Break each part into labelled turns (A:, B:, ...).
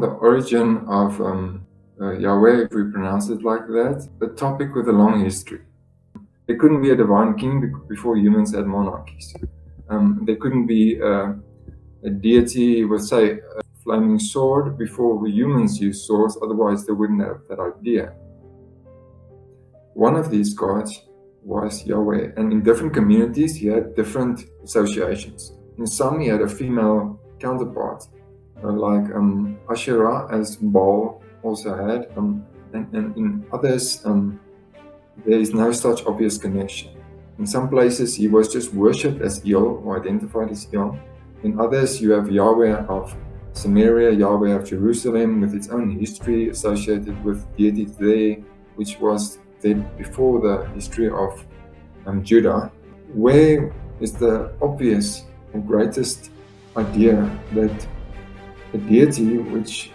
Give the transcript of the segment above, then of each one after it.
A: the origin of Yahweh, if we pronounce it like that, a topic with a long history. There couldn't be a divine king before humans had monarchies. There couldn't be a deity with, say, a flaming sword before we humans used swords, otherwise they wouldn't have that idea. One of these gods was Yahweh, and in different communities he had different associations. In some he had a female counterpart, like Asherah, as Baal also had, and in others there is no such obvious connection. In some places he was just worshipped as El, or identified as El. In others you have Yahweh of Samaria, Yahweh of Jerusalem, with its own history associated with deities there, which was there before the history of Judah. Where is the obvious and greatest idea that a deity, which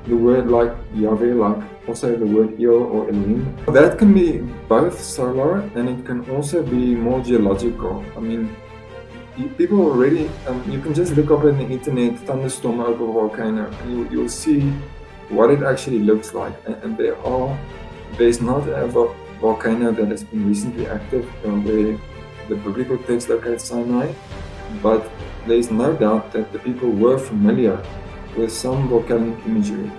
A: the word like Yahweh, like also the word El or Elohim, that can be both solar and it can also be more geological. I mean, people already, you can just look up on the internet, thunderstorm over a volcano, and you'll see what it actually looks like. And there's not a volcano that has been recently active where the biblical text locates Sinai, but there's no doubt that the people were familiar with some volcanic imagery.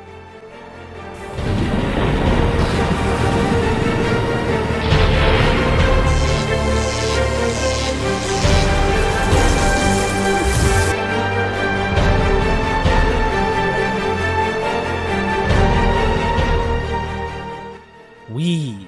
B: We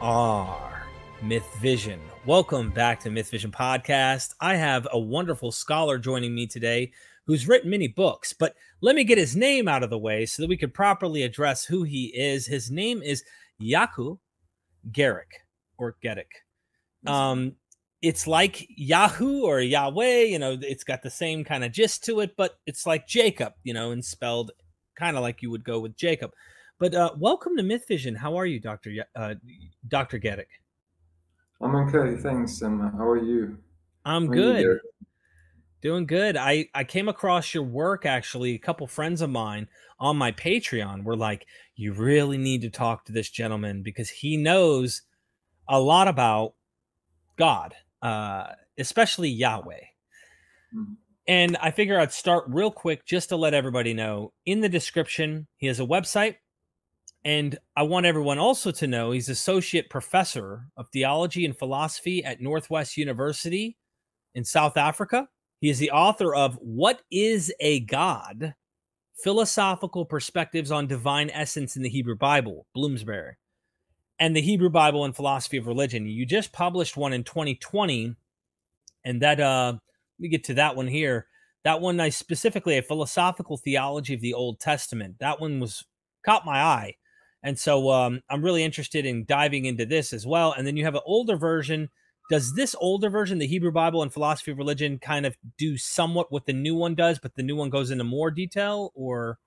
B: are MythVision. Welcome back to MythVision Podcast. I have a wonderful scholar joining me today who's written many books, but let me get his name out of the way so that we could properly address who he is. His name is Jaco Gericke, or Gericke. It's like Yahoo or Yahweh, it's got the same kind of gist to it, but it's like Jacob, and spelled kind of like you would go with Jacob. But welcome to MythVision. How are you, Dr. Gericke?
A: I'm okay, thanks. How are you?
B: I'm good. Doing good. I came across your work, actually. A couple friends of mine on my Patreon were like, you really need to talk to this gentleman because he knows a lot about God, especially Yahweh. Mm-hmm. And I figure I'd start real quick just to let everybody know. In the description, he has a website. And I want everyone also to know he's associate professor of theology and philosophy at Northwest University in South Africa. He is the author of What is a God? Philosophical Perspectives on Divine Essence in the Hebrew Bible, Bloomsbury, and the Hebrew Bible and Philosophy of Religion. You just published one in 2020, and that, let me get to that one here. That one, specifically a philosophical theology of the Old Testament. That one caught my eye. And so I'm really interested in diving into this as well. And then you have an older version. Does this older version, the Hebrew Bible and Philosophy of Religion, kind of do somewhat what the new one does, but the new one goes into more detail, or?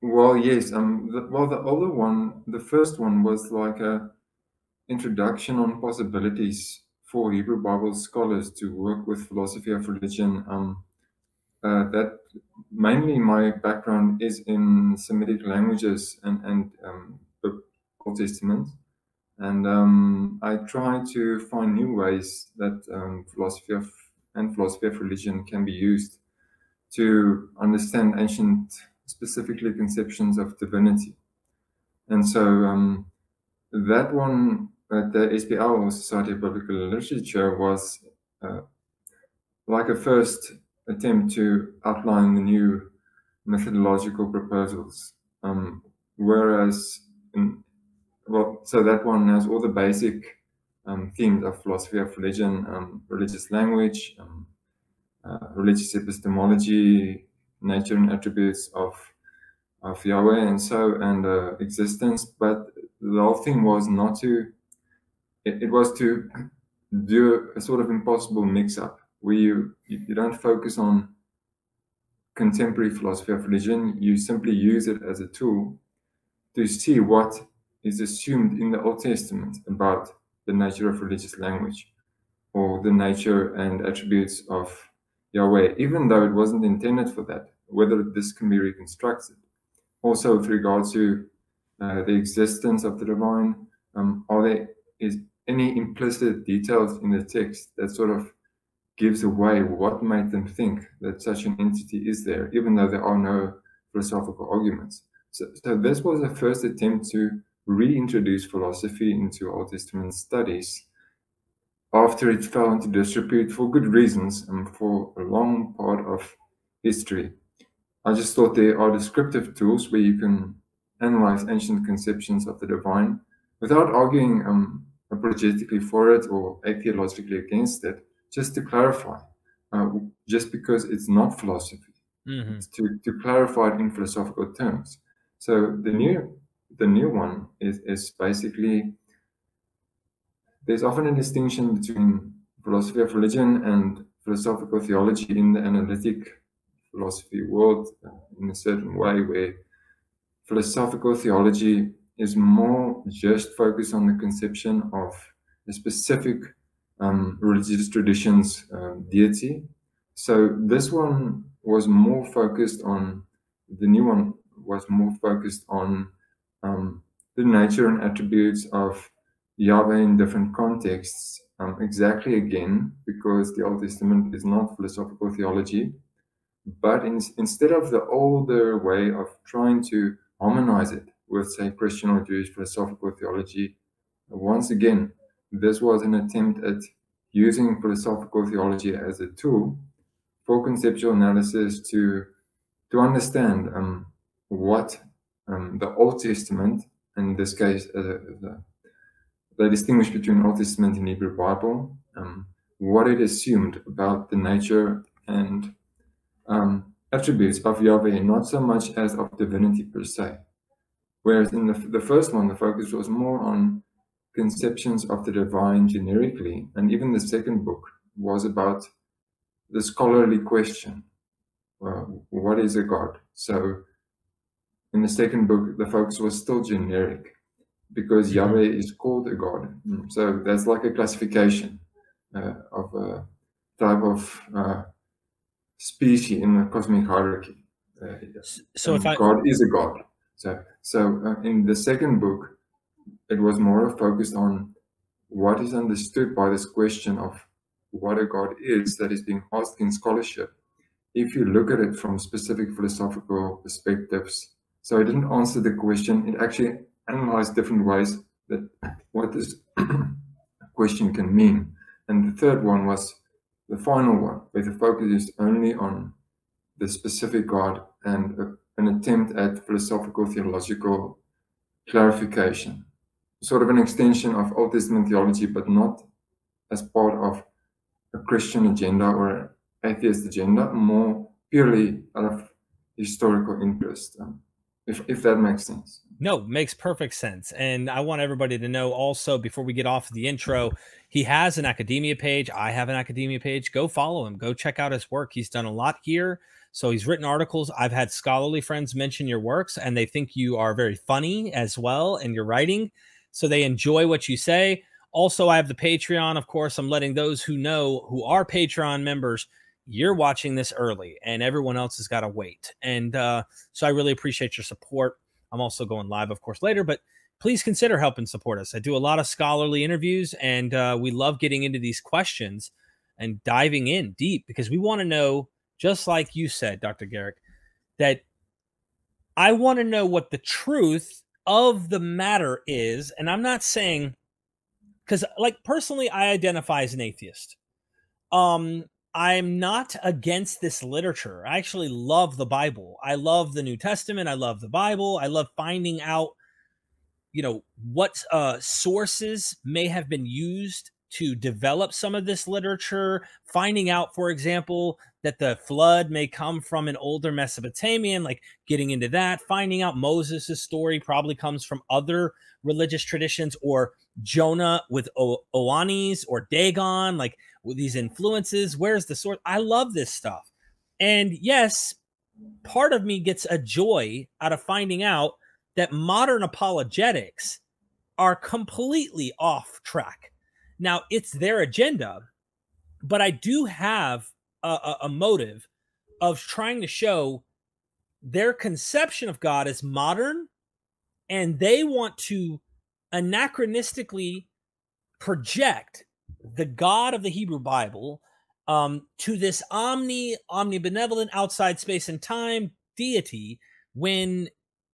A: Well, yes. The older one, the first one, was like a introduction on possibilities for Hebrew Bible scholars to work with philosophy of religion. That mainly my background is in Semitic languages and the Old Testament, and I try to find new ways that philosophy of religion can be used to understand ancient, specifically conceptions of divinity. And so that one at the SBL, or Society of Biblical Literature, was like a first attempt to outline the new methodological proposals, whereas so that one has all the basic themes of philosophy of religion, religious language, religious epistemology, nature and attributes of Yahweh, and existence. But the whole thing was not to. It was to do a sort of impossible mix-up, where you don't focus on contemporary philosophy of religion. You simply use it as a tool to see what is assumed in the Old Testament about the nature of religious language, or the nature and attributes of Yahweh, even though it wasn't intended for that. whether this can be reconstructed. Also, with regard to the existence of the divine, is any implicit details in the text that sort of gives away what made them think that such an entity is there, even though there are no philosophical arguments. So this was the first attempt to reintroduce philosophy into Old Testament studies after it fell into disrepute for good reasons and for a long part of history. I just thought there are descriptive tools where you can analyze ancient conceptions of the divine without arguing apologetically for it or atheologically against it, just to clarify, just because it's not philosophy, it's to clarify it in philosophical terms. So the new one is basically, there's often a distinction between philosophy of religion and philosophical theology in the analytic philosophy world in a certain way, where philosophical theology is more just focused on the conception of a specific religious tradition's deity. So this one was more focused on, the new one was more focused on the nature and attributes of Yahweh in different contexts, exactly again, because the Old Testament is not philosophical theology, but instead of the older way of trying to harmonize it with, say, Christian or Jewish philosophical theology, once again, this was an attempt at using philosophical theology as a tool for conceptual analysis to understand what the Old Testament, in this case, they distinguish between Old Testament and Hebrew Bible, what it assumed about the nature and attributes of Yahweh, not so much as of divinity per se. Whereas in the first one, the focus was more on conceptions of the divine generically, and even the second book was about the scholarly question, what is a God? So in the second book, the focus was still generic, because Yahweh is called a God. So that's like a classification of a type of species in the cosmic hierarchy. So if God is a God. So in the second book, it was more focused on what is understood by this question of what a God is that is being asked in scholarship. If you look at it from specific philosophical perspectives, so it didn't answer the question, it actually analyzed different ways that what this question can mean. And the third one was the final one, where the focus is only on the specific God and an attempt at philosophical theological clarification, sort of an extension of Old Testament theology, but not as part of a Christian agenda or an atheist agenda, more purely out of historical interest, if that makes sense.
B: No, makes perfect sense. And I want everybody to know also, before we get off the intro, he has an academia page. I have an academia page. Go follow him. Go check out his work. He's done a lot here. So he's written articles. I've had scholarly friends mention your works, and they think you are very funny as well in your writing. So they enjoy what you say. Also, I have the Patreon. Of course, I'm letting those who know, who are Patreon members, you're watching this early, and everyone else has got to wait. And so I really appreciate your support. I'm also going live, of course, later, but please consider helping support us. I do a lot of scholarly interviews, and we love getting into these questions and diving in deep, because we want to know, just like you said, Dr. Gericke, that I want to know what the truth of the matter is. And I'm not saying, because like personally, I identify as an atheist. I'm not against this literature. I actually love the Bible. I love the New Testament. I love the Bible. I love finding out, you know, what sources may have been used to develop some of this literature, finding out, for example, that the flood may come from an older Mesopotamian, like getting into that, finding out Moses' story probably comes from other religious traditions, or Jonah with Oannes or Dagon, like with these influences. Where's the source? I love this stuff. And yes, part of me gets a joy out of finding out that modern apologetics are completely off track. Now, it's their agenda, but I do have a motive of trying to show their conception of God is modern, and they want to anachronistically project the God of the Hebrew Bible to this omnibenevolent outside space and time deity, when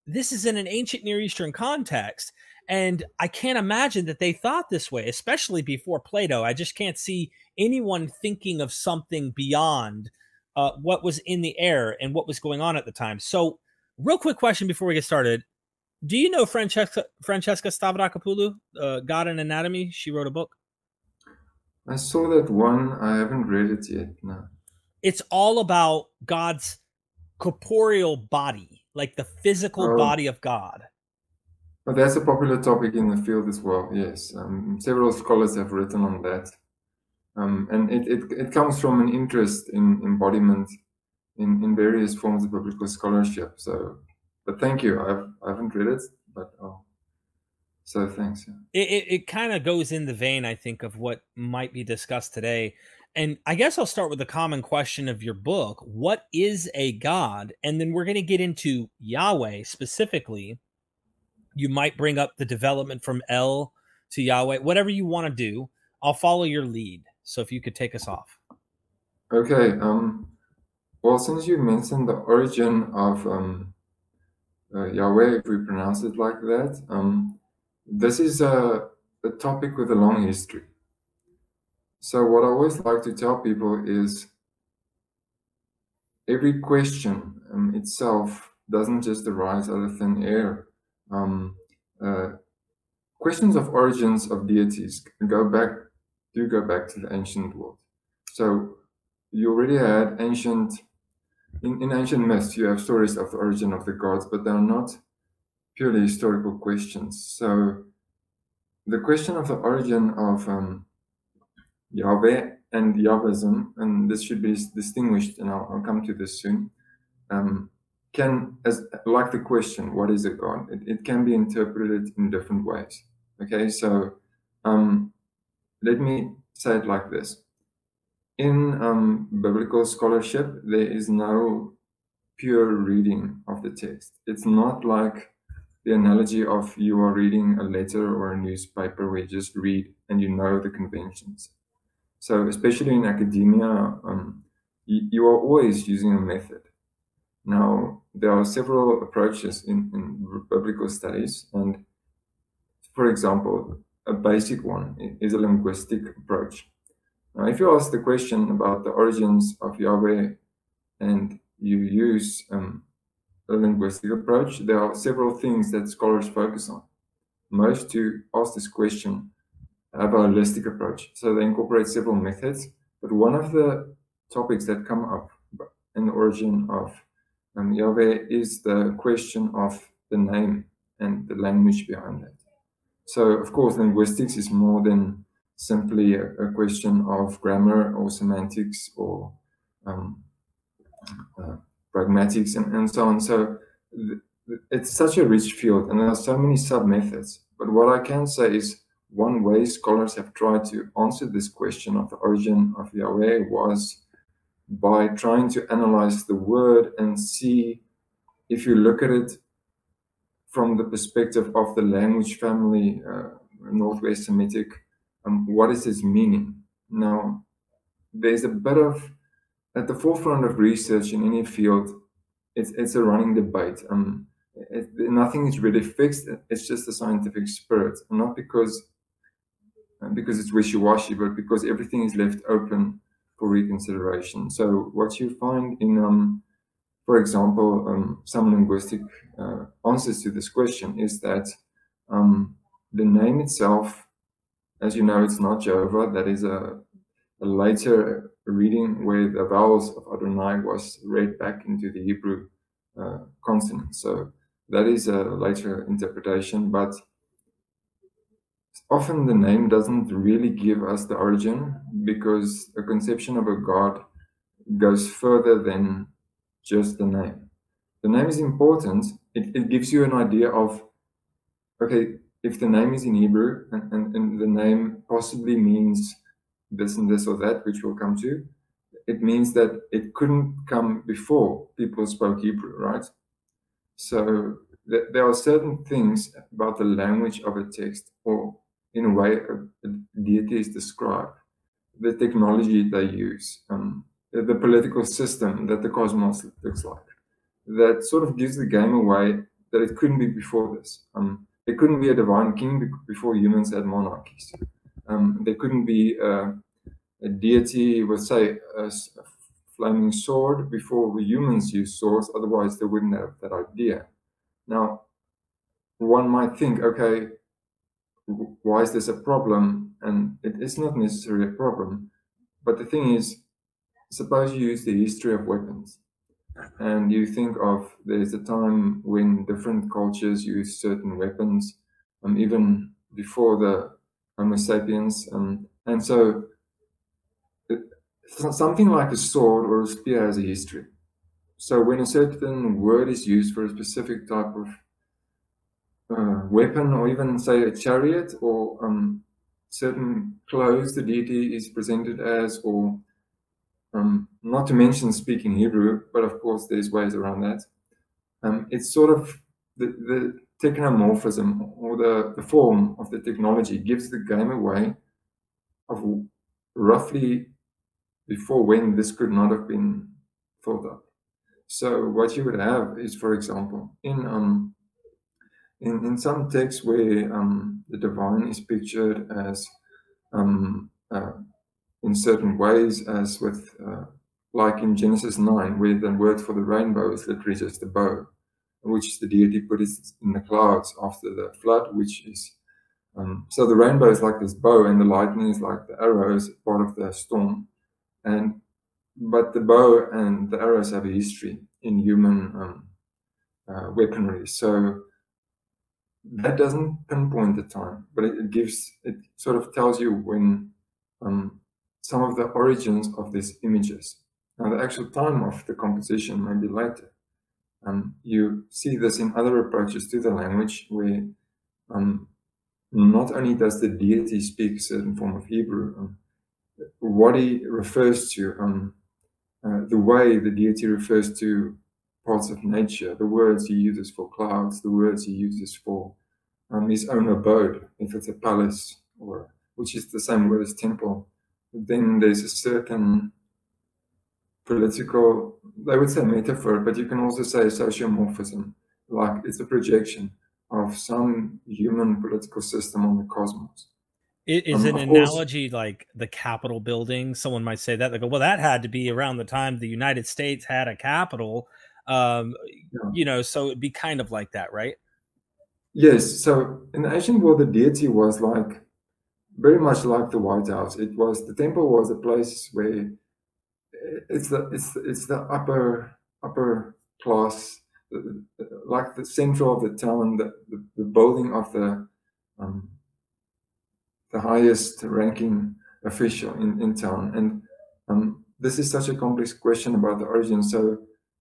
B: this is in an ancient Near Eastern context. And I can't imagine that they thought this way, especially before Plato. I just can't see anyone thinking of something beyond what was in the air and what was going on at the time. So, real quick question before we get started. Do you know Francesca Stavrakopoulou, God and Anatomy? She wrote a book.
A: I saw that one. I haven't read it yet. No.
B: It's all about God's corporeal body, like the physical body of God.
A: But that's a popular topic in the field as well. Yes, several scholars have written on that, and it comes from an interest in embodiment in various forms of biblical scholarship. So, but thank you. I haven't read it, but so thanks.
B: Yeah. It kind of goes in the vein, I think, of what might be discussed today. And I guess I'll start with the common question of your book. What is a God? And then we're going to get into Yahweh specifically. You might bring up the development from El to Yahweh, whatever you want to do. I'll follow your lead. So if you could take us off.
A: Okay. Well, since you mentioned the origin of Yahweh, if we pronounce it like that, this is a topic with a long history. So what I always like to tell people is every question itself doesn't just arise out of thin air. Questions of origins of deities go back to the ancient world. So you already had in ancient myths, you have stories of the origin of the gods, but they're not purely historical questions. So the question of the origin of Yahweh and Yahwism, and this should be distinguished, and I'll come to this soon, can, as like the question, what is a God? It can be interpreted in different ways. Okay, so let me say it like this. In biblical scholarship, there is no pure reading of the text. It's not like the analogy of you are reading a letter or a newspaper where you just read and you know the conventions. So especially in academia, you are always using a method. Now, there are several approaches in biblical studies, and for example, a basic one is a linguistic approach. Now, if you ask the question about the origins of Yahweh and you use a linguistic approach, there are several things that scholars focus on. Most who ask this question have a holistic approach, so they incorporate several methods. But one of the topics that come up in the origin of Yahweh is the question of the name and the language behind that. So, of course, linguistics is more than simply a question of grammar or semantics or pragmatics and so on. So it's such a rich field, and there are so many sub-methods. But what I can say is one way scholars have tried to answer this question of the origin of Yahweh was by trying to analyze the word and see, if you look at it from the perspective of the language family, Northwest Semitic, what is its meaning? Now, there's a bit of, at the forefront of research in any field, it's a running debate. Nothing is really fixed. It's just a scientific spirit, not because it's wishy-washy, but because everything is left open for reconsideration. So what you find in, for example, some linguistic answers to this question is that the name itself, as you know, it's not Jehovah. That is a later reading where the vowels of Adonai was read back into the Hebrew consonant. So that is a later interpretation, but often the name doesn't really give us the origin, because a conception of a God goes further than just the name. The name is important. It gives you an idea of, okay, if the name is in Hebrew and the name possibly means this and this or that, which we'll come to, it means that it couldn't come before people spoke Hebrew, right? So there are certain things about the language of a text, or in a way a deity is described, the technology they use, the political system that the cosmos looks like, that sort of gives the game away that it couldn't be before this. There couldn't be a divine king before humans had monarchies. There couldn't be a deity with, say, a flaming sword before humans used swords, otherwise they wouldn't have that idea. Now, one might think, okay, why is this a problem? And it is not necessarily a problem. But the thing is, suppose you use the history of weapons, and you think of there's a time when different cultures used certain weapons, even before the Homo sapiens. And so something like a sword or a spear has a history. So when a certain word is used for a specific type of weapon, or even say a chariot, or certain clothes the deity is presented as, or not to mention speaking Hebrew, but of course there's ways around that. It's sort of the technomorphism, or the form of the technology gives the game away of roughly before when this could not have been thought of. So what you would have is, for example, in some texts where the divine is pictured as in certain ways, as with like in Genesis 9, where the word for the rainbow is literally just a bow, which the deity put it in the clouds after the flood, which is so the rainbow is like this bow, and the lightning is like the arrows, part of the storm. But the bow and the arrows have a history in human weaponry. So that doesn't pinpoint the time, but it sort of tells you when some of the origins of these images. Now, the actual time of the composition may be later. You see this in other approaches to the language, where not only does the deity speak a certain form of Hebrew, what he refers to, the way the deity refers to parts of nature, the words he uses for clouds, the words he uses for his own abode, if it's a palace, or which is the same word as temple, then there's a certain political, they would say metaphor, but you can also say sociomorphism, like it's a projection of some human political system on the cosmos.
B: Is an analogy like the Capitol building? Someone might say that. They go, well, that had to be around the time the United States had a capital. You know, so it'd be kind of like that, right?
A: Yes. So in the ancient world, the deity was like very much like the White House. It was, the temple was a place where it's the upper class, like the center of the town, the building of the highest ranking official in town. And this is such a complex question about the origin. So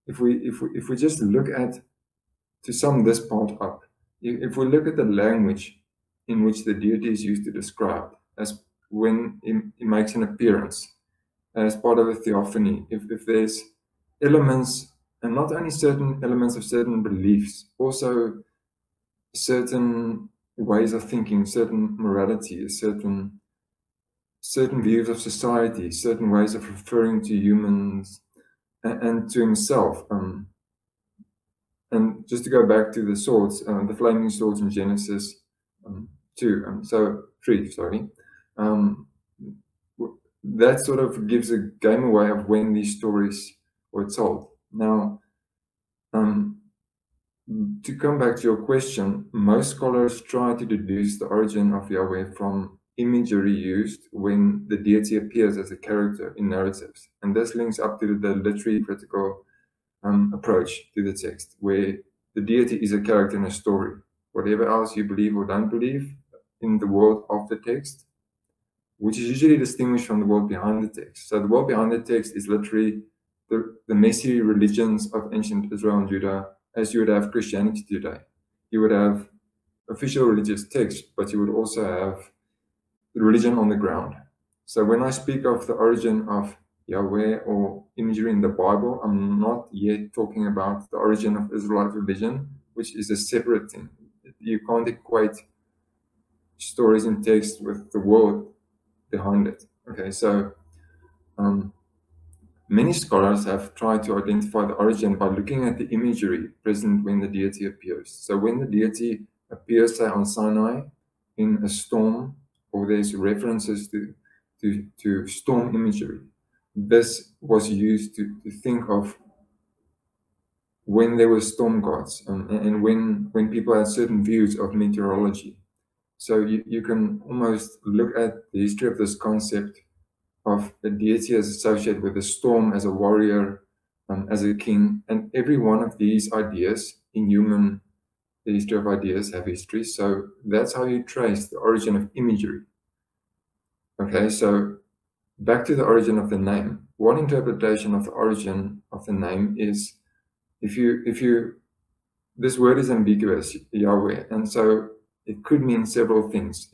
A: if we just look at, to sum this part up, if we look at the language in which the deity is used to describe, as when he makes an appearance as part of a theophany, if there's elements, and not only certain elements of certain beliefs, also certain ways of thinking, certain morality, certain views of society, certain ways of referring to humans and to himself. And just to go back to the swords, the flaming swords in Genesis 3, sorry. That sort of gives a game away of when these stories were told. Now, to come back to your question, most scholars try to deduce the origin of Yahweh from imagery used when the deity appears as a character in narratives. And this links up to the literary critical approach to the text, where the deity is a character in a story. Whatever else you believe or don't believe in the world of the text, which is usually distinguished from the world behind the text. So the world behind the text is literally the messy religions of ancient Israel and Judah, as you would have Christianity today. You would have official religious texts, but you would also have the religion on the ground. So when I speak of the origin of Yahweh or imagery in the Bible. I'm not yet talking about the origin of Israelite religion, which is a separate thing. You can't equate stories in text with the word behind it. Okay, so many scholars have tried to identify the origin by looking at the imagery present when the deity appears. So when the deity appears, say, on Sinai in a storm, or there's references to storm imagery, this was used to think of when there were storm gods, and when people had certain views of meteorology. So you can almost look at the history of this concept of a deity as associated with a storm, as a warrior, as a king. And every one of these ideas in the history of ideas have history. So that's how you trace the origin of imagery. Okay, so back to the origin of the name. One interpretation of the origin of the name is this word is ambiguous, Yahweh, and so it could mean several things.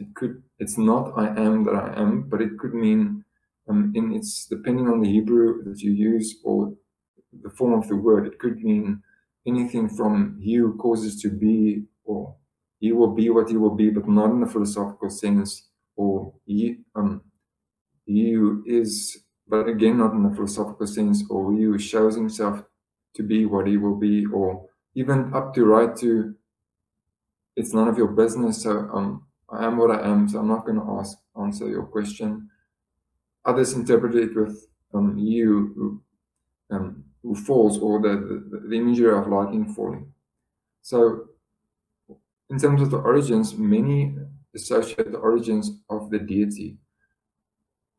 A: It's not I am that I am, but it could mean, it's depending on the Hebrew that you use or the form of the word, it could mean anything from he who causes to be, or he will be what he will be, but not in a philosophical sense, or he who is, but again not in a philosophical sense, or he who shows himself to be what he will be, or even up to right to it's none of your business. So I am what I am, so I'm not going to answer your question. Others interpret it with you who falls, or the imagery of lightning falling. So in terms of the origins, many associate the origins of the deity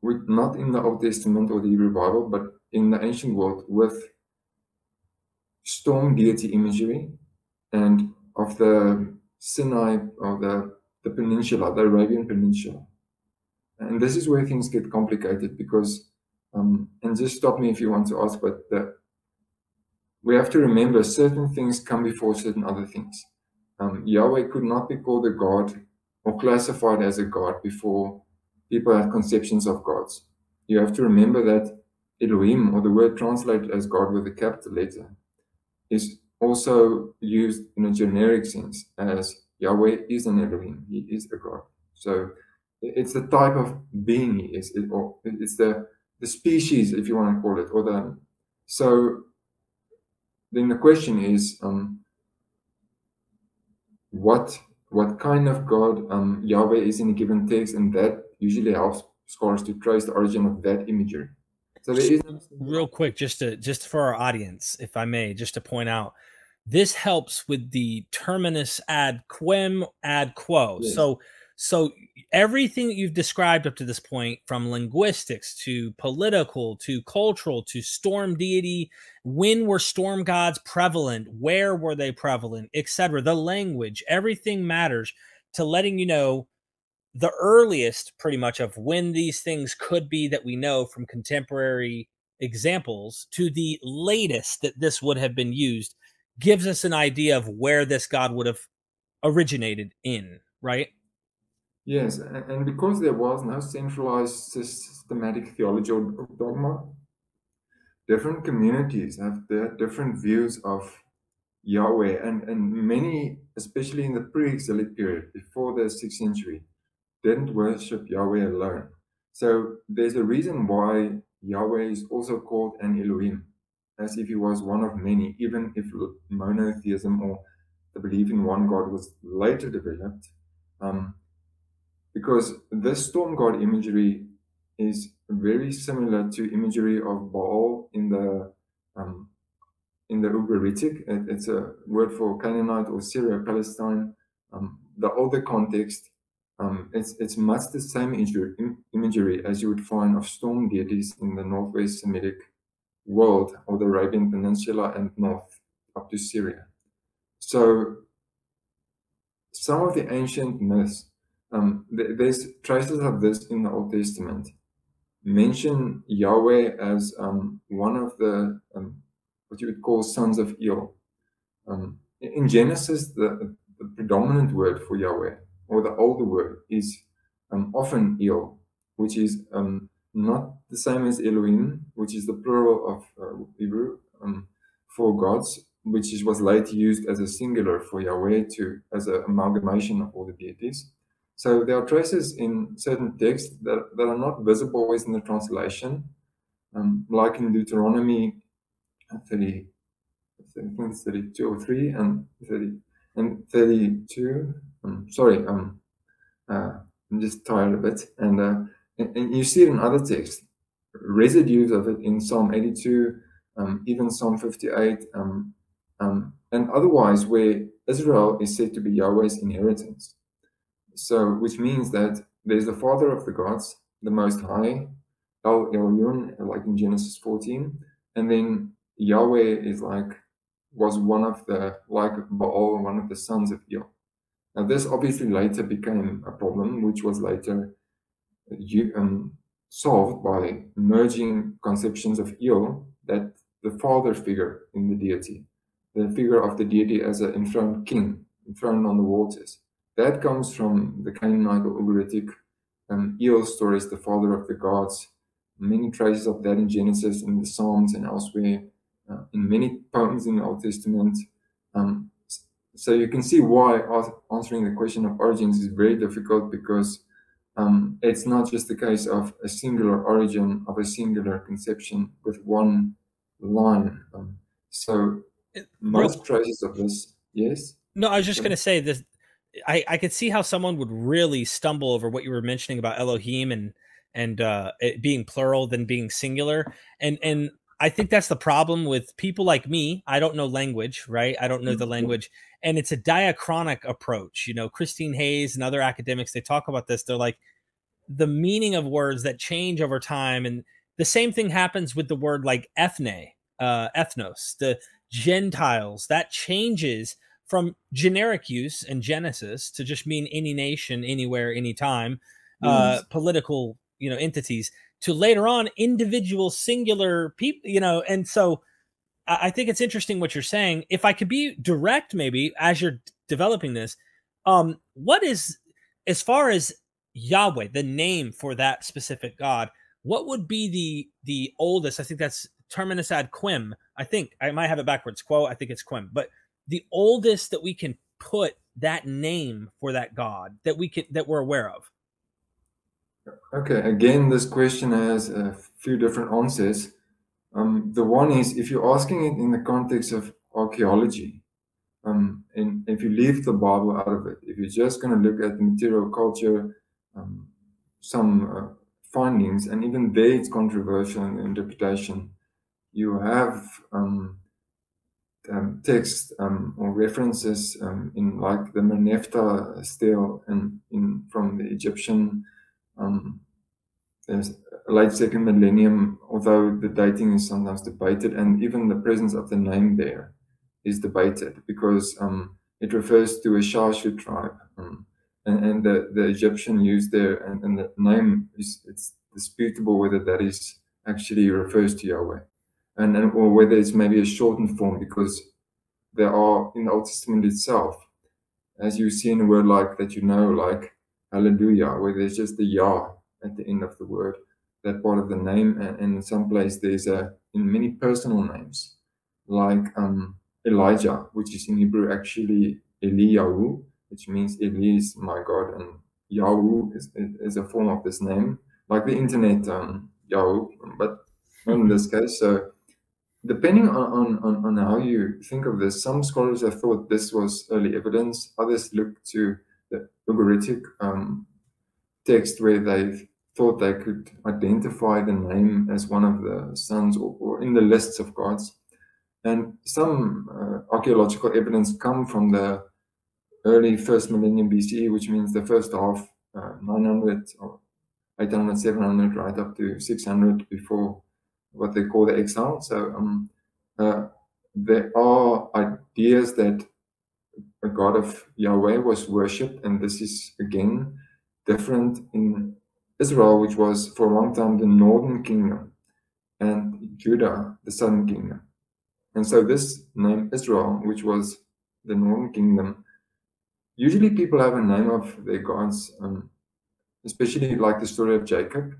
A: with, not in the Old Testament or the Hebrew Bible, but in the ancient world, with storm deity imagery and of the Sinai, or the peninsula, the Arabian Peninsula. And this is where things get complicated, because, and just stop me if you want to ask, but we have to remember certain things come before certain other things. Yahweh could not be called a god or classified as a god before people had conceptions of gods. You have to remember that Elohim, or the word translated as God with a capital letter, is also used in a generic sense as Yahweh is an Elohim, he is a God. So it's the type of being he is, or it's the species, if you want to call it, or so then the question is, what kind of God Yahweh is in a given text, and that usually helps scholars to trace the origin of that imagery. So there is
B: real quick, just for our audience, if I may, just to point out, this helps with the terminus ad quem ad quo. Yes. So everything that you've described up to this point, from linguistics to political to cultural to storm deity, when were storm gods prevalent, where were they prevalent, etc., the language, everything matters to letting you know the earliest pretty much of when these things could be that we know from contemporary examples to the latest that this would have been used gives us an idea of where this God would have originated in, right?
A: Yes, and because there was no centralized systematic theology or dogma, different communities have their different views of Yahweh, and many, especially in the pre-exilic period, before the 6th century, didn't worship Yahweh alone. So there's a reason why Yahweh is also called an Elohim, as if he was one of many, even if monotheism or the belief in one God was later developed. Because this storm god imagery is very similar to imagery of Baal in the Ugaritic. It's a word for Canaanite or Syria-Palestine. The older context, it's much the same imagery as you would find of storm deities in the northwest Semitic world, or the Arabian Peninsula and north up to Syria. So some of the ancient myths, there's traces of this in the Old Testament, mention Yahweh as one of the what you would call sons of El. In Genesis, the predominant word for Yahweh, or the older word, is often El, which is not the same as Elohim, which is the plural of Hebrew for gods, which was later used as a singular for Yahweh as an amalgamation of all the deities. So there are traces in certain texts that are not visible always in the translation, like in Deuteronomy 30, I think it's 32 or 3 and 30 and 32. I'm just tired of it, and you see it in other texts, residues of it in Psalm 82, even Psalm 58, and otherwise where Israel is said to be Yahweh's inheritance. So, which means that there's the Father of the gods, the Most High, El Elyon, like in Genesis 14, and then Yahweh was one of the, like Baal, one of the sons of El. Now, this obviously later became a problem, which was later solved by merging conceptions of El, that the father figure in the deity, the figure of the deity as an enthroned king, enthroned on the waters. That comes from the Canaanite or Ugaritic El stories, the father of the gods. Many traces of that in Genesis, in the Psalms, and elsewhere, in many poems in the Old Testament. So you can see why answering the question of origins is very difficult, because it's not just the case of a singular origin of a singular conception with one line. So most traces of this, yes?
B: No, I was just going to say this. I could see how someone would really stumble over what you were mentioning about Elohim and it being plural than being singular. And I think that's the problem with people like me. I don't know language, right? I don't know the language. And it's a diachronic approach. You know, Christine Hayes and other academics, they talk about this. They're like, the meaning of words that change over time. And the same thing happens with the word like ethne, ethnos, the Gentiles, that changes from generic use in Genesis to just mean any nation, anywhere, anytime, political, entities, to later on individual singular people, and so I think it's interesting what you're saying. If I could be direct, maybe as you're developing this, what is, as far as Yahweh, the name for that specific God, what would be the oldest? I think that's terminus ad quem. I think I might have it backwards. Quo, I think it's quem, but the oldest that we can put that name for that God that we're aware of.
A: Okay, again, this question has a few different answers. The one is, if you're asking it in the context of archaeology, and if you leave the Bible out of it, if you're just going to look at the material culture, some findings, and even there it's controversial in interpretation, you have text or references in like the Menefta stele and from the Egyptian late second millennium, although the dating is sometimes debated, and even the presence of the name there is debated, because it refers to a Shashu tribe, and the Egyptian used there, and the name it's disputable whether that is actually refers to Yahweh, and or whether it's maybe a shortened form, because there are in the Old Testament itself, as you see in a word like that, like hallelujah, where there's just the Yah at the end of the word, that part of the name, and in some place there's in many personal names, like Elijah, which is in Hebrew actually Eliyahu, which means Eli is my God, and Yahu is a form of this name, like the internet Yahoo, but not in this case. So depending on how you think of this, some scholars have thought this was early evidence. Others look to the Ugaritic text where they thought they could identify the name as one of the sons or in the lists of gods. And some archaeological evidence come from the early first millennium BCE, which means the first half, 900 or 800, 700, right up to 600 before what they call the exile. So there are ideas that a God of Yahweh was worshipped, and this is again different in Israel, which was for a long time the northern kingdom, and Judah, the southern kingdom. And so this name Israel, which was the northern kingdom, usually people have a name of their gods, especially like the story of Jacob.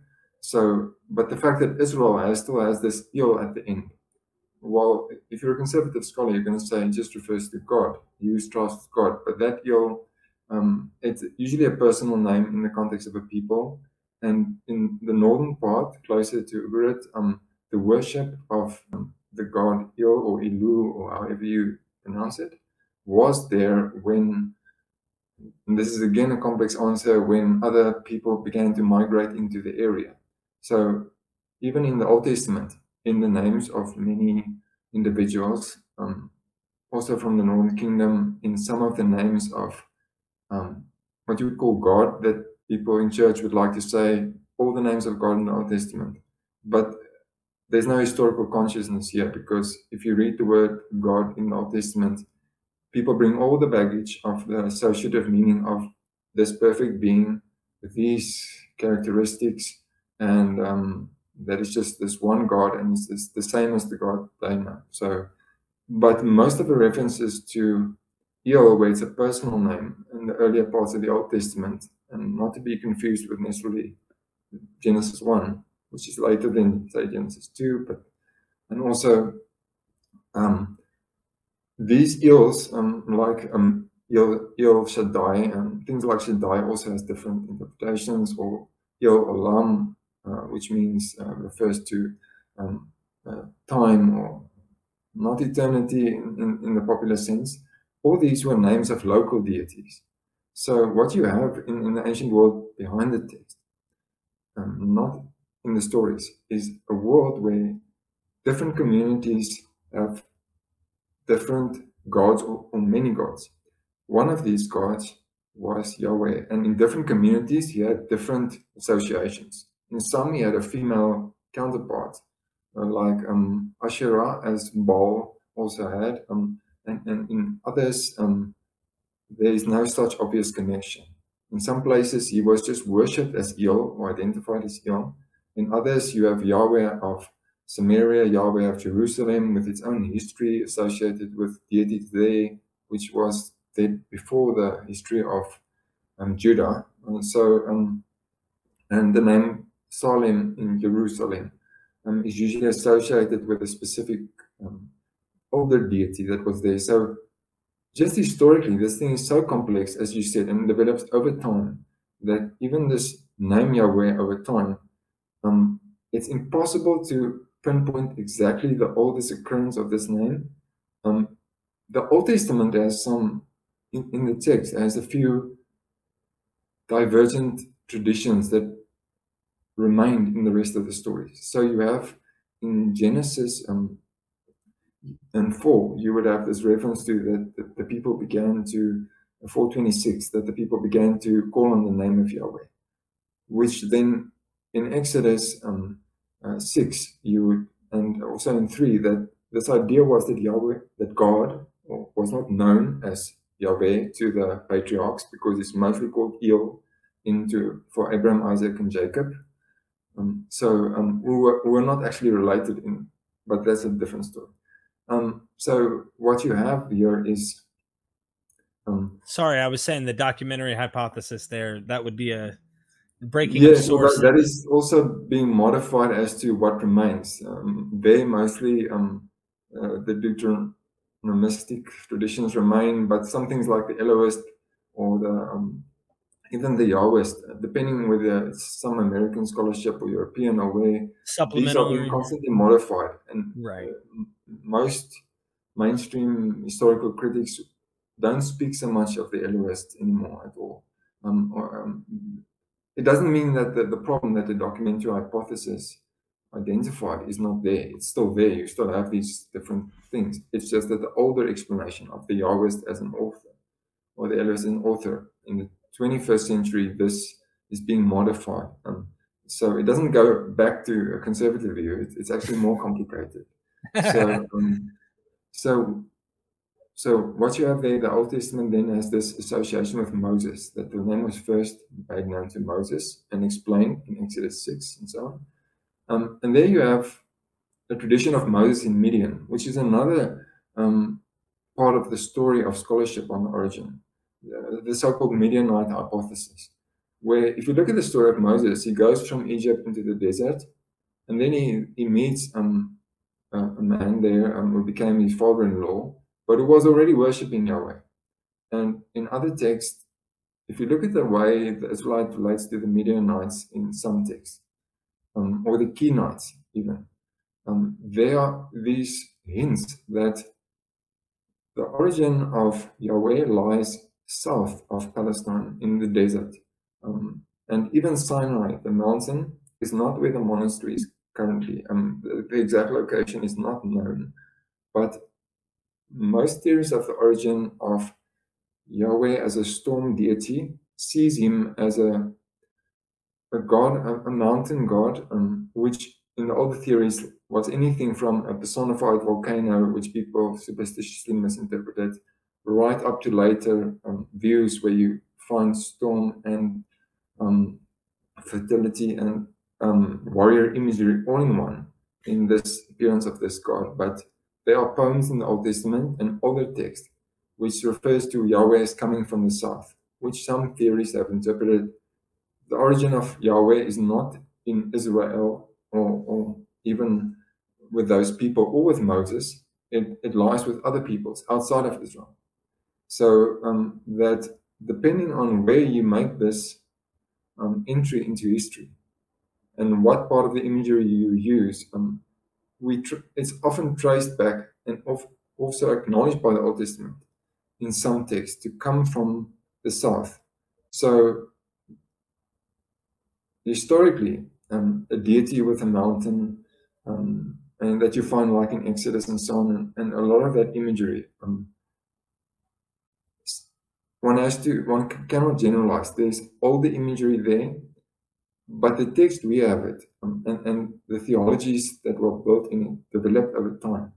A: but the fact that Israel still has this il at the end. Well, if you're a conservative scholar, you're going to say it just refers to God. You trust God, but that il, it's usually a personal name in the context of a people. And in the northern part, closer to Ugarit, the worship of the god Il or Ilu, or however you pronounce it, was there when, and this is again a complex answer, when other people began to migrate into the area. So even in the Old Testament, in the names of many individuals, also from the Northern Kingdom, in some of the names of what you would call God, that people in church would like to say all the names of God in the Old Testament. But there's no historical consciousness here, because if you read the word God in the Old Testament, people bring all the baggage of the associative meaning of this perfect being with these characteristics, and that is just this one God, and it's the same as the God they know. So, but most of the references to Il, where it's a personal name in the earlier parts of the Old Testament, and not to be confused with necessarily Genesis 1, which is later than, say, Genesis 2, but, and also these ills, like Il Shaddai, and things like Shaddai also has different interpretations, or Il Olam, which means, refers to time, or not eternity in the popular sense. All these were names of local deities. So what you have in the ancient world behind the text, not in the stories, is a world where different communities have different gods, or many gods. One of these gods was Yahweh, and in different communities he had different associations. In some he had a female counterpart, like Asherah, as Baal also had, and in others there is no such obvious connection. In some places he was just worshipped as Il, or identified as Il. In others you have Yahweh of Samaria, Yahweh of Jerusalem, with its own history associated with deities there, which was there before the history of Judah. And the name Salem in Jerusalem is usually associated with a specific older deity that was there. So just historically, this thing is so complex, as you said, and develops over time, that even this name Yahweh over time, it's impossible to pinpoint exactly the oldest occurrence of this name. The Old Testament has some, in the text, has a few divergent traditions that remained in the rest of the stories. So you have in Genesis and 4, you would have this reference to that the people began to, 4:26, that the people began to call on the name of Yahweh, which then in Exodus 6, you would, and also in 3, that this idea was that Yahweh, that God was not known as Yahweh to the patriarchs, because it's mostly called Il for Abraham, Isaac, and Jacob. Who were not actually related but that's a different story. So what you have here is
B: sorry, I was saying the documentary hypothesis there, that would be a breaking
A: of
B: sources.
A: That is also being modified as to what remains. Very mostly the Deuteronomistic traditions remain, but some things like the Elohist or the even the Yahwist, depending whether it's some American scholarship or European, or where these are being constantly modified. And most mainstream historical critics don't speak so much of the Elohist anymore at all. It doesn't mean that the problem that the documentary hypothesis identified is not there. It's still there. You still have these different things. It's just that the older explanation of the Yahwist as an author, or the Elohist as an author, in the 21st century, this is being modified. So it doesn't go back to a conservative view. It's actually more complicated. So what you have there, the Old Testament then has this association with Moses, that the name was first made known to Moses and explained in Exodus 6 and so on. And there you have the tradition of Moses in Midian, which is another part of the story of scholarship on the origin, the so-called Midianite hypothesis. where if you look at the story of Moses, he goes from Egypt into the desert, and then he meets a man there who became his father-in-law, but who was already worshipping Yahweh. And in other texts, if you look at the way the Israelite relates to the Midianites in some texts, or the Kenites even, there are these hints that the origin of Yahweh lies south of Palestine in the desert. And even Sinai, the mountain, is not where the monastery is currently. The exact location is not known. But most theories of the origin of Yahweh as a storm deity sees him as a god, a mountain god, which in the older theories was anything from a personified volcano, which people superstitiously misinterpreted, right up to later views where you find storm and fertility and warrior imagery all in one in this appearance of this god. But there are poems in the Old Testament and other texts which refers to Yahweh as coming from the south, which some theories have interpreted. The origin of Yahweh is not in Israel or even with those people or with Moses. It lies with other peoples outside of Israel. So that depending on where you make this entry into history and what part of the imagery you use, it's often traced back and also acknowledged by the Old Testament in some texts to come from the south. So historically, a deity with a mountain, and that you find like in Exodus and so on, and a lot of that imagery, one cannot generalize. There's all the imagery there, but the text we have it, and the theologies that were built in it developed over time.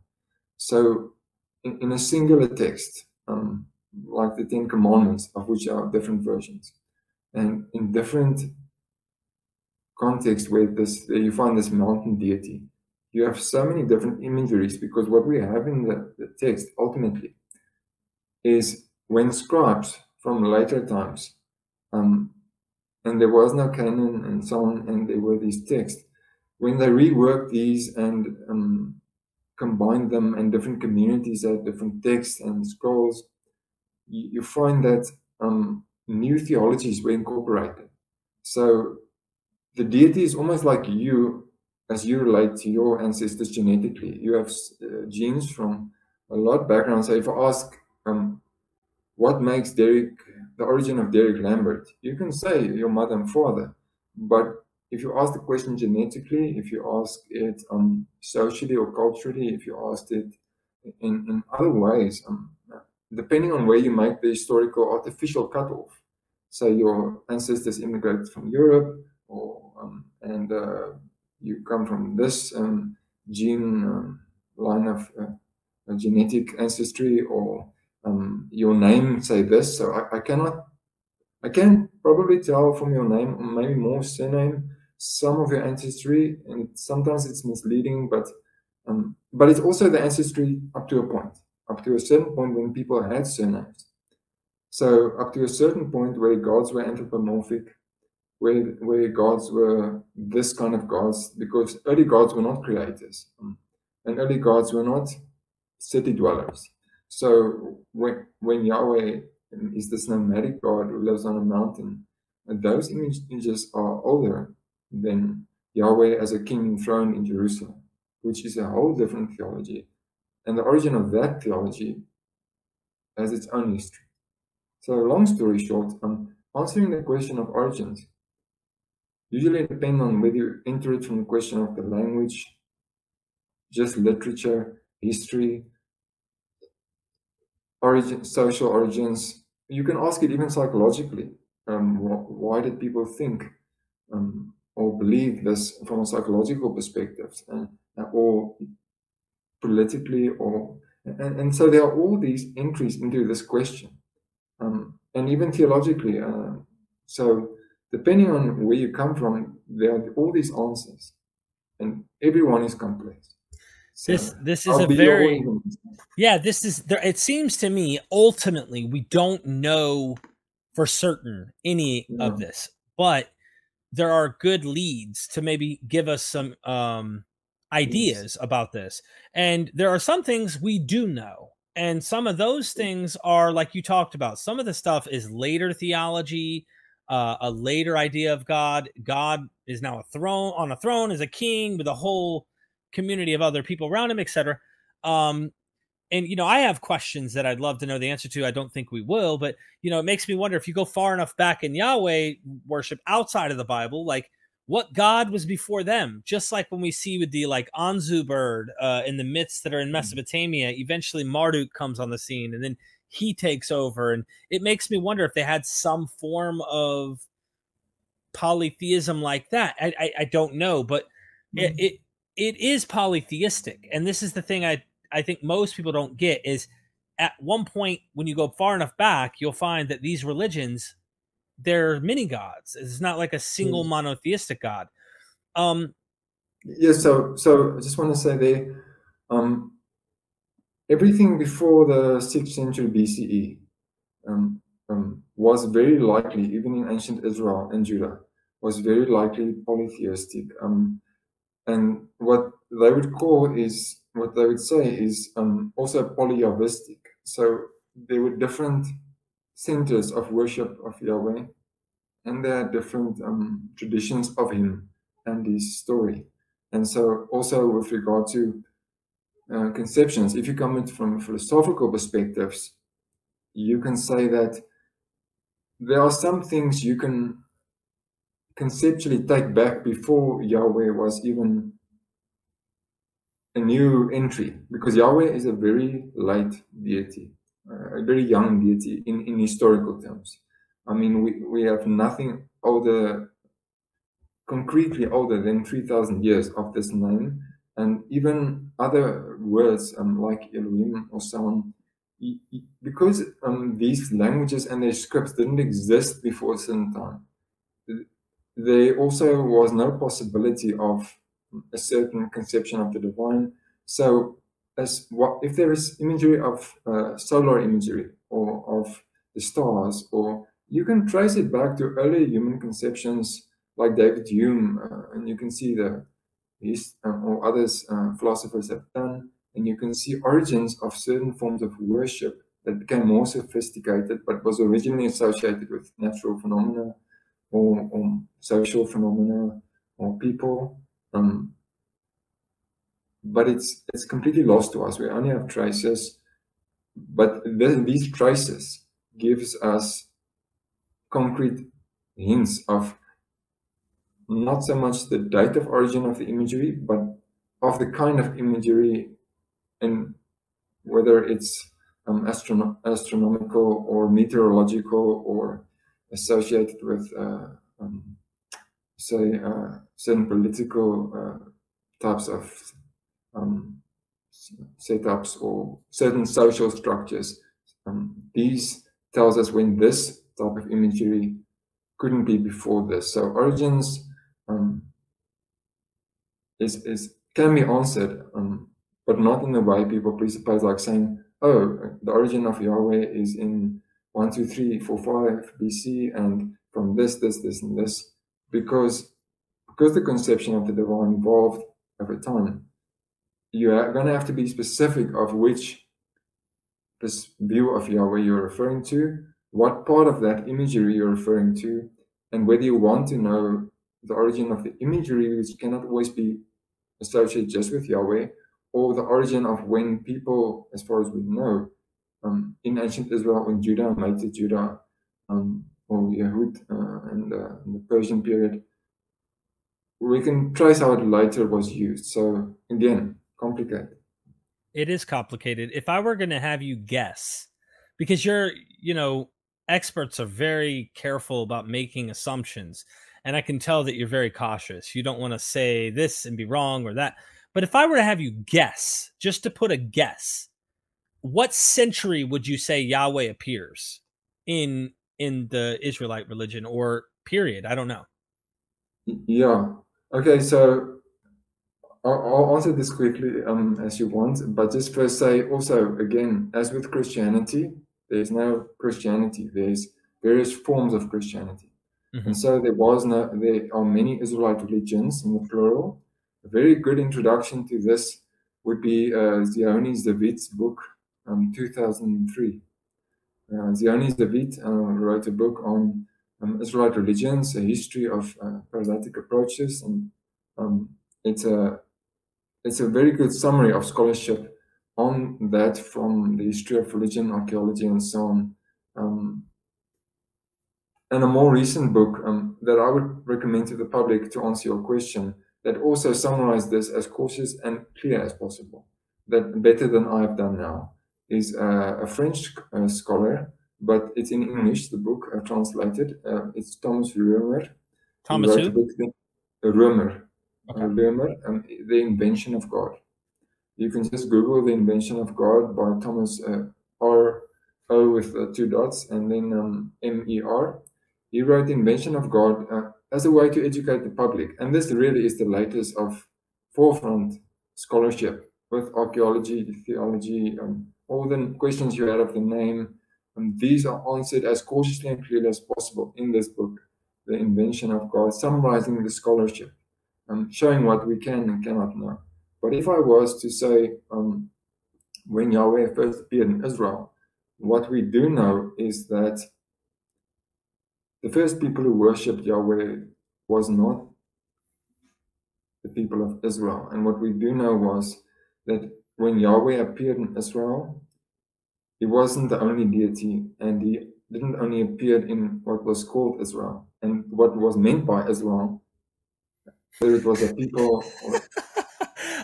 A: So in a singular text, like the Ten Commandments, of which are different versions, and in different context where you find this mountain deity, you have so many different imageries, because what we have in the text ultimately is when scribes from later times, and there was no canon and so on, and there were these texts, when they reworked these and combined them, and different communities had different texts and scrolls, you find that new theologies were incorporated. So the deity is almost like you, as you relate to your ancestors genetically. You have genes from a lot of backgrounds. So if I ask what makes the origin of Derek Lambert, you can say your mother and father. But if you ask the question genetically, if you ask it socially or culturally, if you asked it in other ways, depending on where you make the historical artificial cutoff, so your ancestors immigrated from Europe, or and you come from this gene line of genetic ancestry, or your name say this. So I can probably tell from your name, or maybe more surname, some of your ancestry, and sometimes it's misleading, but it's also the ancestry up to a point, up to a certain point when people had surnames. So up to a certain point where gods were anthropomorphic, where gods were this kind of gods, because early gods were not creators, and early gods were not city dwellers. So when Yahweh is this nomadic god who lives on a mountain, and those images are older than Yahweh as a king enthroned in Jerusalem, which is a whole different theology. And the origin of that theology has its own history. So long story short, answering the question of origins usually depend on whether you enter it from the question of the language, just literature, history, social origins. You can ask it even psychologically. Why did people think or believe this from a psychological perspective, or politically, and so there are all these entries into this question, and even theologically. So depending on where you come from, there are all these answers, and everyone is complex.
B: So this is a very it seems to me ultimately we don't know for certain any of this. but there are good leads to maybe give us some ideas about this. And there are some things we do know. And some of those things are like you talked about. Some of the stuff is later theology, a later idea of God. God is now on a throne as a king with a whole community of other people around him, etc. And, you know, I have questions that I'd love to know the answer to. I don't think we will, but, you know, it makes me wonder if you go far enough back in Yahweh worship outside of the Bible, like what God was before them, just like when we see with the like Anzu bird in the myths that are in Mesopotamia, eventually Marduk comes on the scene and then he takes over. And it makes me wonder if they had some form of polytheism like that. I don't know, but it is polytheistic. And this is the thing I think most people don't get is at one point when you go far enough back, you'll find that these religions, they're many gods. It's not like a single monotheistic God.
A: Yes, so I just want to say there, everything before the 6th century BCE was very likely, even in ancient Israel and Judah, was very likely polytheistic. And what they would say is also polyavistic. So there were different centers of worship of Yahweh, and there are different traditions of him and his story. And so also with regard to conceptions, if you come at from philosophical perspectives, you can say that there are some things you can conceptually take back before Yahweh was even a new entry, because Yahweh is a very late deity, a very young deity in historical terms. I mean, we have nothing older, concretely older than 3,000 years of this name, and even other words like Elohim or so on, because these languages and their scripts didn't exist before a certain time, there also was no possibility of a certain conception of the divine. So if there is imagery of solar imagery or of the stars, or you can trace it back to early human conceptions like David Hume, and you can see or others philosophers have done, and you can see origins of certain forms of worship that became more sophisticated, but was originally associated with natural phenomena or social phenomena or people. But it's completely lost to us. We only have traces, but these traces gives us concrete hints of not so much the date of origin of the imagery, but of the kind of imagery, and whether it's astronomical or meteorological or associated with, say, certain political types of setups or certain social structures. These tells us when this type of imagery couldn't be before this. So origins can be answered, but not in the way people presuppose, like saying, oh, the origin of Yahweh is in 1, 2, 3, 4, 5 BC, and from this, and this, because the conception of the divine evolved over time. You are going to have to be specific of which this view of Yahweh you're referring to, what part of that imagery you're referring to, and whether you want to know the origin of the imagery, which cannot always be associated just with Yahweh, or the origin of when people, as far as we know, in ancient Israel, when Judah made to Judah, or Yehud, and the Persian period, we can trace how it later was used. So again, complicated.
B: It is complicated. If I were going to have you guess, because experts are very careful about making assumptions, and I can tell that you're very cautious. You don't want to say this and be wrong or that. But if I were to have you guess, just to put a guess, what century would you say Yahweh appears in the Israelite religion, or period? I don't know.
A: Yeah. Okay, so I'll answer this quickly as you want, but just first say also, again, as with Christianity, there's no Christianity. There's various forms of Christianity. And so there are many Israelite religions in the plural. A very good introduction to this would be Zionis David's book, 2003. Zionis David wrote a book on Israelite religions, a history of parasitic approaches, and it's a very good summary of scholarship on that from the history of religion, archaeology, and so on. And a more recent book that I would recommend to the public to answer your question, that also summarized this as cautious and clear as possible, that better than I've done now, is a French scholar, but it's in English, the book translated. It's Thomas Römer.
B: Thomas who?
A: Römer.
B: Okay.
A: Römer, The Invention of God. You can just Google The Invention of God by Thomas R-O with 2 dots and then M-E-R. He wrote The Invention of God as a way to educate the public. And this really is the latest of forefront scholarship with archaeology, theology, all the questions you had of the name. These are answered as cautiously and clearly as possible in this book, The Invention of God, summarizing the scholarship, showing what we can and cannot know. But if I was to say, when Yahweh first appeared in Israel, what we do know is that the first people who worshipped Yahweh was not the people of Israel. And what we do know was that when Yahweh appeared in Israel, he wasn't the only deity, and he didn't only appear in what was called Israel. And what was meant by Israel, whether it was a people or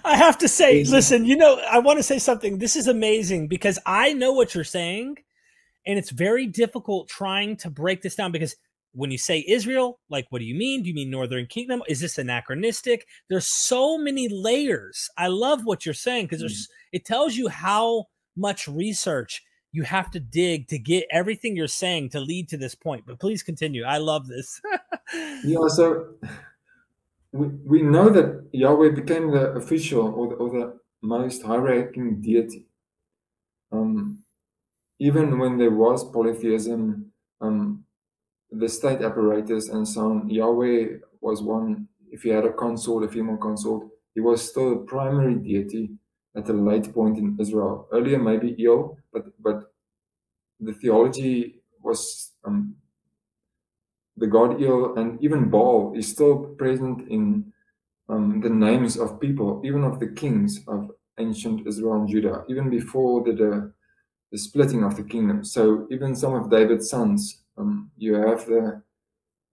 B: I have to say, listen, I want to say something. This is amazing because I know what you're saying, and it's very difficult trying to break this down because when you say Israel, like, what do you mean? Do you mean Northern Kingdom? Is this anachronistic? There's so many layers. I love what you're saying because it tells you how much research you have to dig to get everything you're saying to lead to this point. But please continue. I love this.
A: Yeah, so we know that Yahweh became the official or the most high-ranking deity. Even when there was polytheism, the state apparatus and so on, Yahweh was one. If he had a consort, a female consort, he was still the primary deity at a late point in Israel. Earlier, maybe El, but the theology was the god El, and even Baal is still present in the names of people, even of the kings of ancient Israel and Judah, even before the splitting of the kingdom. So even some of David's sons, you have the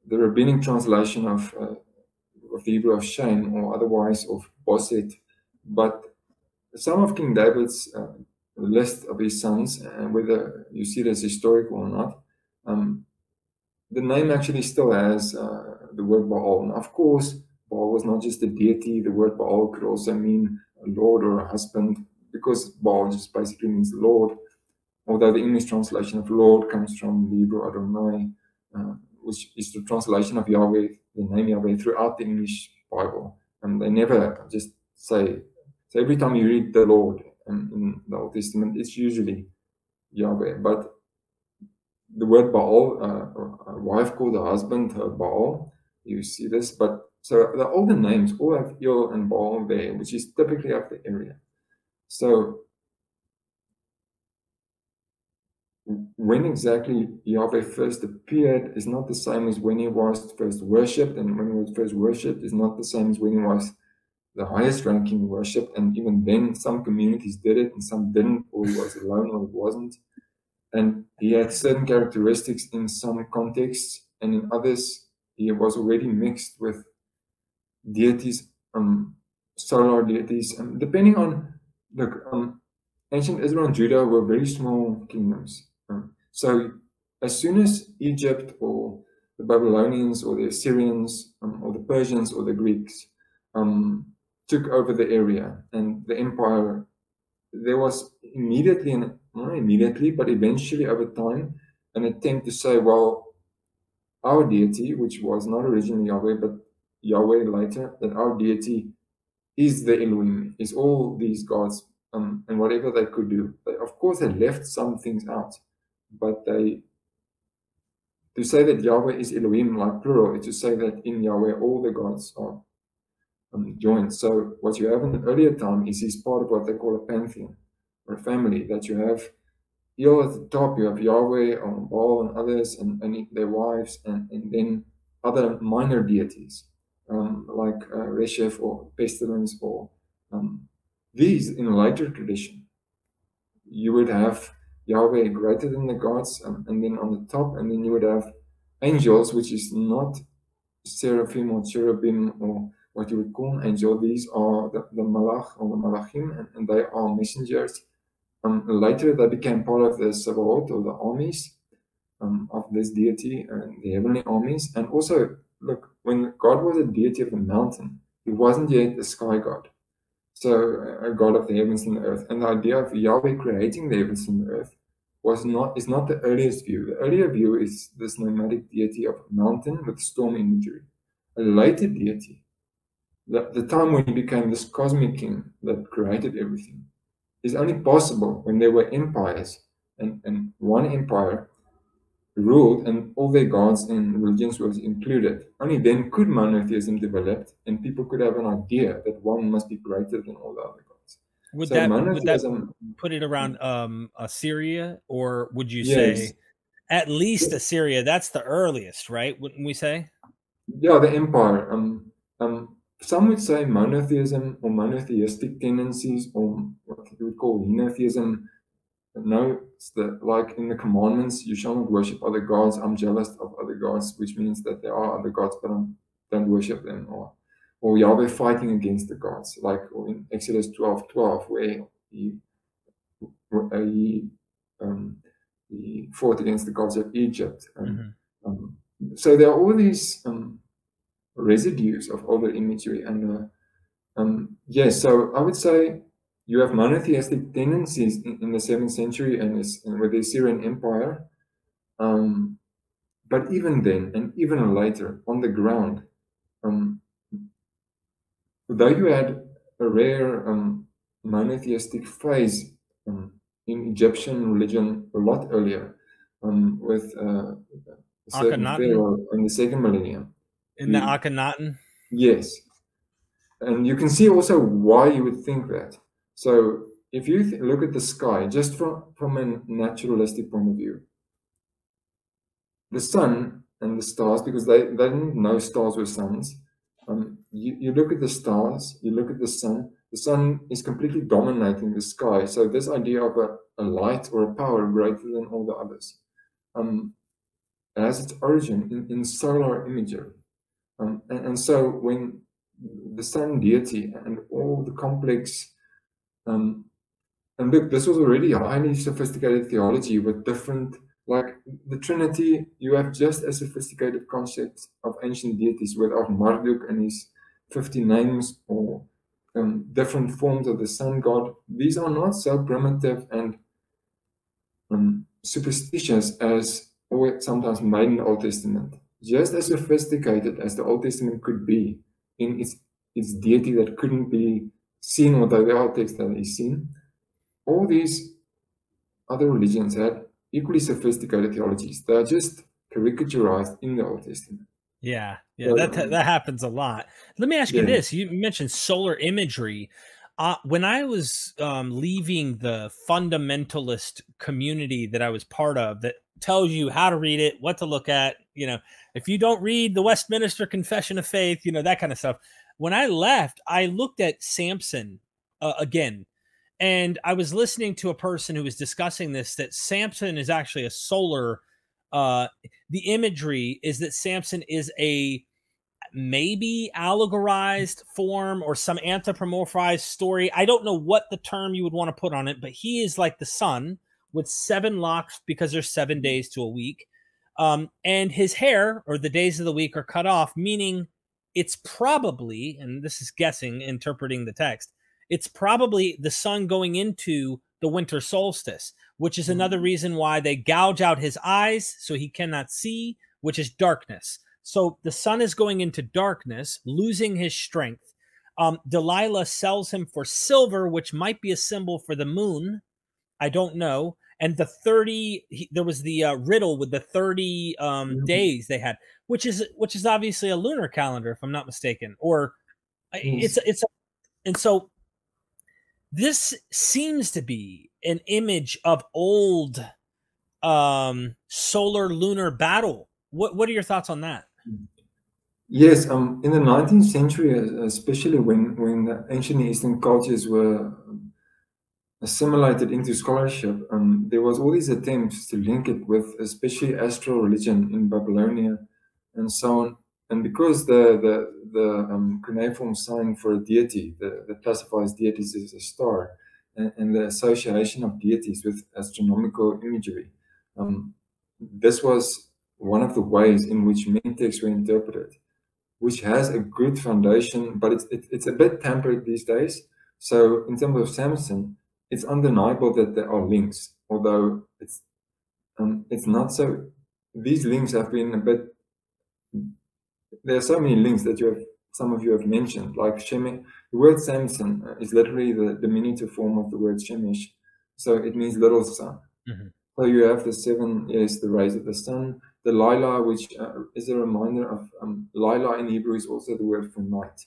A: rabbinic translation of the Hebrew of Shem, or otherwise of Boset, but some of King David's list of his sons, whether you see it as historical or not, the name actually still has the word Baal. And of course, Baal was not just a deity. The word Baal could also mean a lord or a husband, because Baal just basically means Lord. Although the English translation of Lord comes from the Hebrew Adonai, which is the translation of Yahweh, the name Yahweh, throughout the English Bible. And they never just say, so every time you read the Lord in the Old Testament, it's usually Yahweh. But the word Baal, a wife called a husband her Baal, you see this. But so the older names all have El and Baal there, which is typically of the area. So when exactly Yahweh first appeared is not the same as when he was first worshipped, and when he was first worshipped is not the same as when he was the highest ranking worship. And even then, some communities did it and some didn't, or he was alone or he wasn't. And he had certain characteristics in some contexts, and in others, he was already mixed with deities, solar deities, depending on the ancient Israel and Judah were very small kingdoms. So as soon as Egypt or the Babylonians or the Assyrians or the Persians or the Greeks took over the area and the empire, there was immediately, not immediately, but eventually over time, an attempt to say, well, our deity, which was not originally Yahweh, but Yahweh later, that our deity is the Elohim, is all these gods, and whatever they could do. Of course, they left some things out, but they to say that Yahweh is Elohim, like plural, is to say that in Yahweh all the gods are joined. So what you have in the earlier time is he's part of what they call a pantheon, or a family, that you have here at the top, you have Yahweh, Baal, and others, and their wives, and then other minor deities, like Reshef or Pestilence, or these in a later tradition. You would have Yahweh greater than the gods, and then on the top, and then you would have angels, which is not seraphim or cherubim or what you would call an angel. These are the malach or the malachim, and they are messengers. Later, they became part of the Sabaoth, or the armies of this deity, and the heavenly armies. And also, look, when God was a deity of the mountain, he wasn't yet a sky god. So, a god of the heavens and the earth. And the idea of Yahweh creating the heavens and the earth is not the earliest view. The earlier view is this nomadic deity of a mountain with storm imagery. A later deity, the time when he became this cosmic king that created everything, is only possible when there were empires, and one empire ruled and all their gods and religions was included. Only then could monotheism develop, and people could have an idea that one must be greater than all the other gods.
B: Would that put it around Assyria, or would you say at least Assyria? That's the earliest, right? Wouldn't we say?
A: Yeah, the empire. Some would say monotheism or monotheistic tendencies, or what you would call henotheism. No, it's like in the commandments, you shall not worship other gods. I'm jealous of other gods, which means that there are other gods, but I don't worship them. Or Yahweh fighting against the gods, like in Exodus 12:12, where he fought against the gods of Egypt. So there are all these residues of older imagery, and so I would say you have monotheistic tendencies in the 7th century and with the Assyrian Empire, but even then and even later on the ground, though you had a rare monotheistic phase in Egyptian religion a lot earlier, with a certain pharaoh in the 2nd millennium.
B: In the Akhenaten?
A: Yes. And you can see also why you would think that. So if you look at the sky, just from a naturalistic point of view, the sun and the stars, because they didn't know stars were suns, you look at the stars, you look at the sun is completely dominating the sky. So this idea of a light or a power greater than all the others has its origin in solar imagery. And so when the sun deity and all the complex, and look, this was already a highly sophisticated theology with different, like the Trinity, you have just as sophisticated concepts of ancient deities without Marduk and his 50 names, or different forms of the sun god. These are not so primitive and superstitious as sometimes made in the Old Testament. Just as sophisticated as the Old Testament could be in its deity that couldn't be seen, although there are texts that is seen, all these other religions had equally sophisticated theologies. They are just caricaturized in the Old Testament.
B: Yeah, so, that happens a lot. Let me ask you this. You mentioned solar imagery. When I was leaving the fundamentalist community that I was part of, that tells you how to read it, what to look at, if you don't read the Westminster Confession of Faith, that kind of stuff. When I left, I looked at Samson again, and I was listening to a person who was discussing this, that Samson is actually a solar, the imagery is that Samson is a maybe allegorized form or some anthropomorphized story. I don't know what the term you would want to put on it, but he is like the sun with 7 locks because there's 7 days to a week. And his hair, or the days of the week, are cut off, meaning it's probably, and this is guessing, interpreting the text, it's probably the sun going into the winter solstice, which is another reason why they gouge out his eyes so he cannot see, which is darkness. So the sun is going into darkness, losing his strength. Delilah sells him for silver, which might be a symbol for the moon. I don't know. and the 30, there was the riddle with the 30 days they had, which is obviously a lunar calendar, if I'm not mistaken, or
A: Yes.
B: and so this seems to be an image of old solar lunar battle. What are your thoughts on that?
A: Yes, in the 19th century, especially when the ancient Eastern cultures were assimilated into scholarship, there was all these attempts to link it with especially astral religion in Babylonia and so on. And because the cuneiform sign for a deity that classifies deities as a star, and the association of deities with astronomical imagery, this was one of the ways in which many texts were interpreted, which has a good foundation, but it's a bit tempered these days. So in terms of Samson, it's undeniable that there are links, although it's not so. These links have been a bit. There are so many links that some of you have mentioned, like Shemesh. The word Samson is literally the diminutive form of the word Shemesh, so it means little sun.
B: Mm-hmm.
A: So you have the 7 years, the rays of the sun, the Lila, which is a reminder of Lila in Hebrew is also the word for night.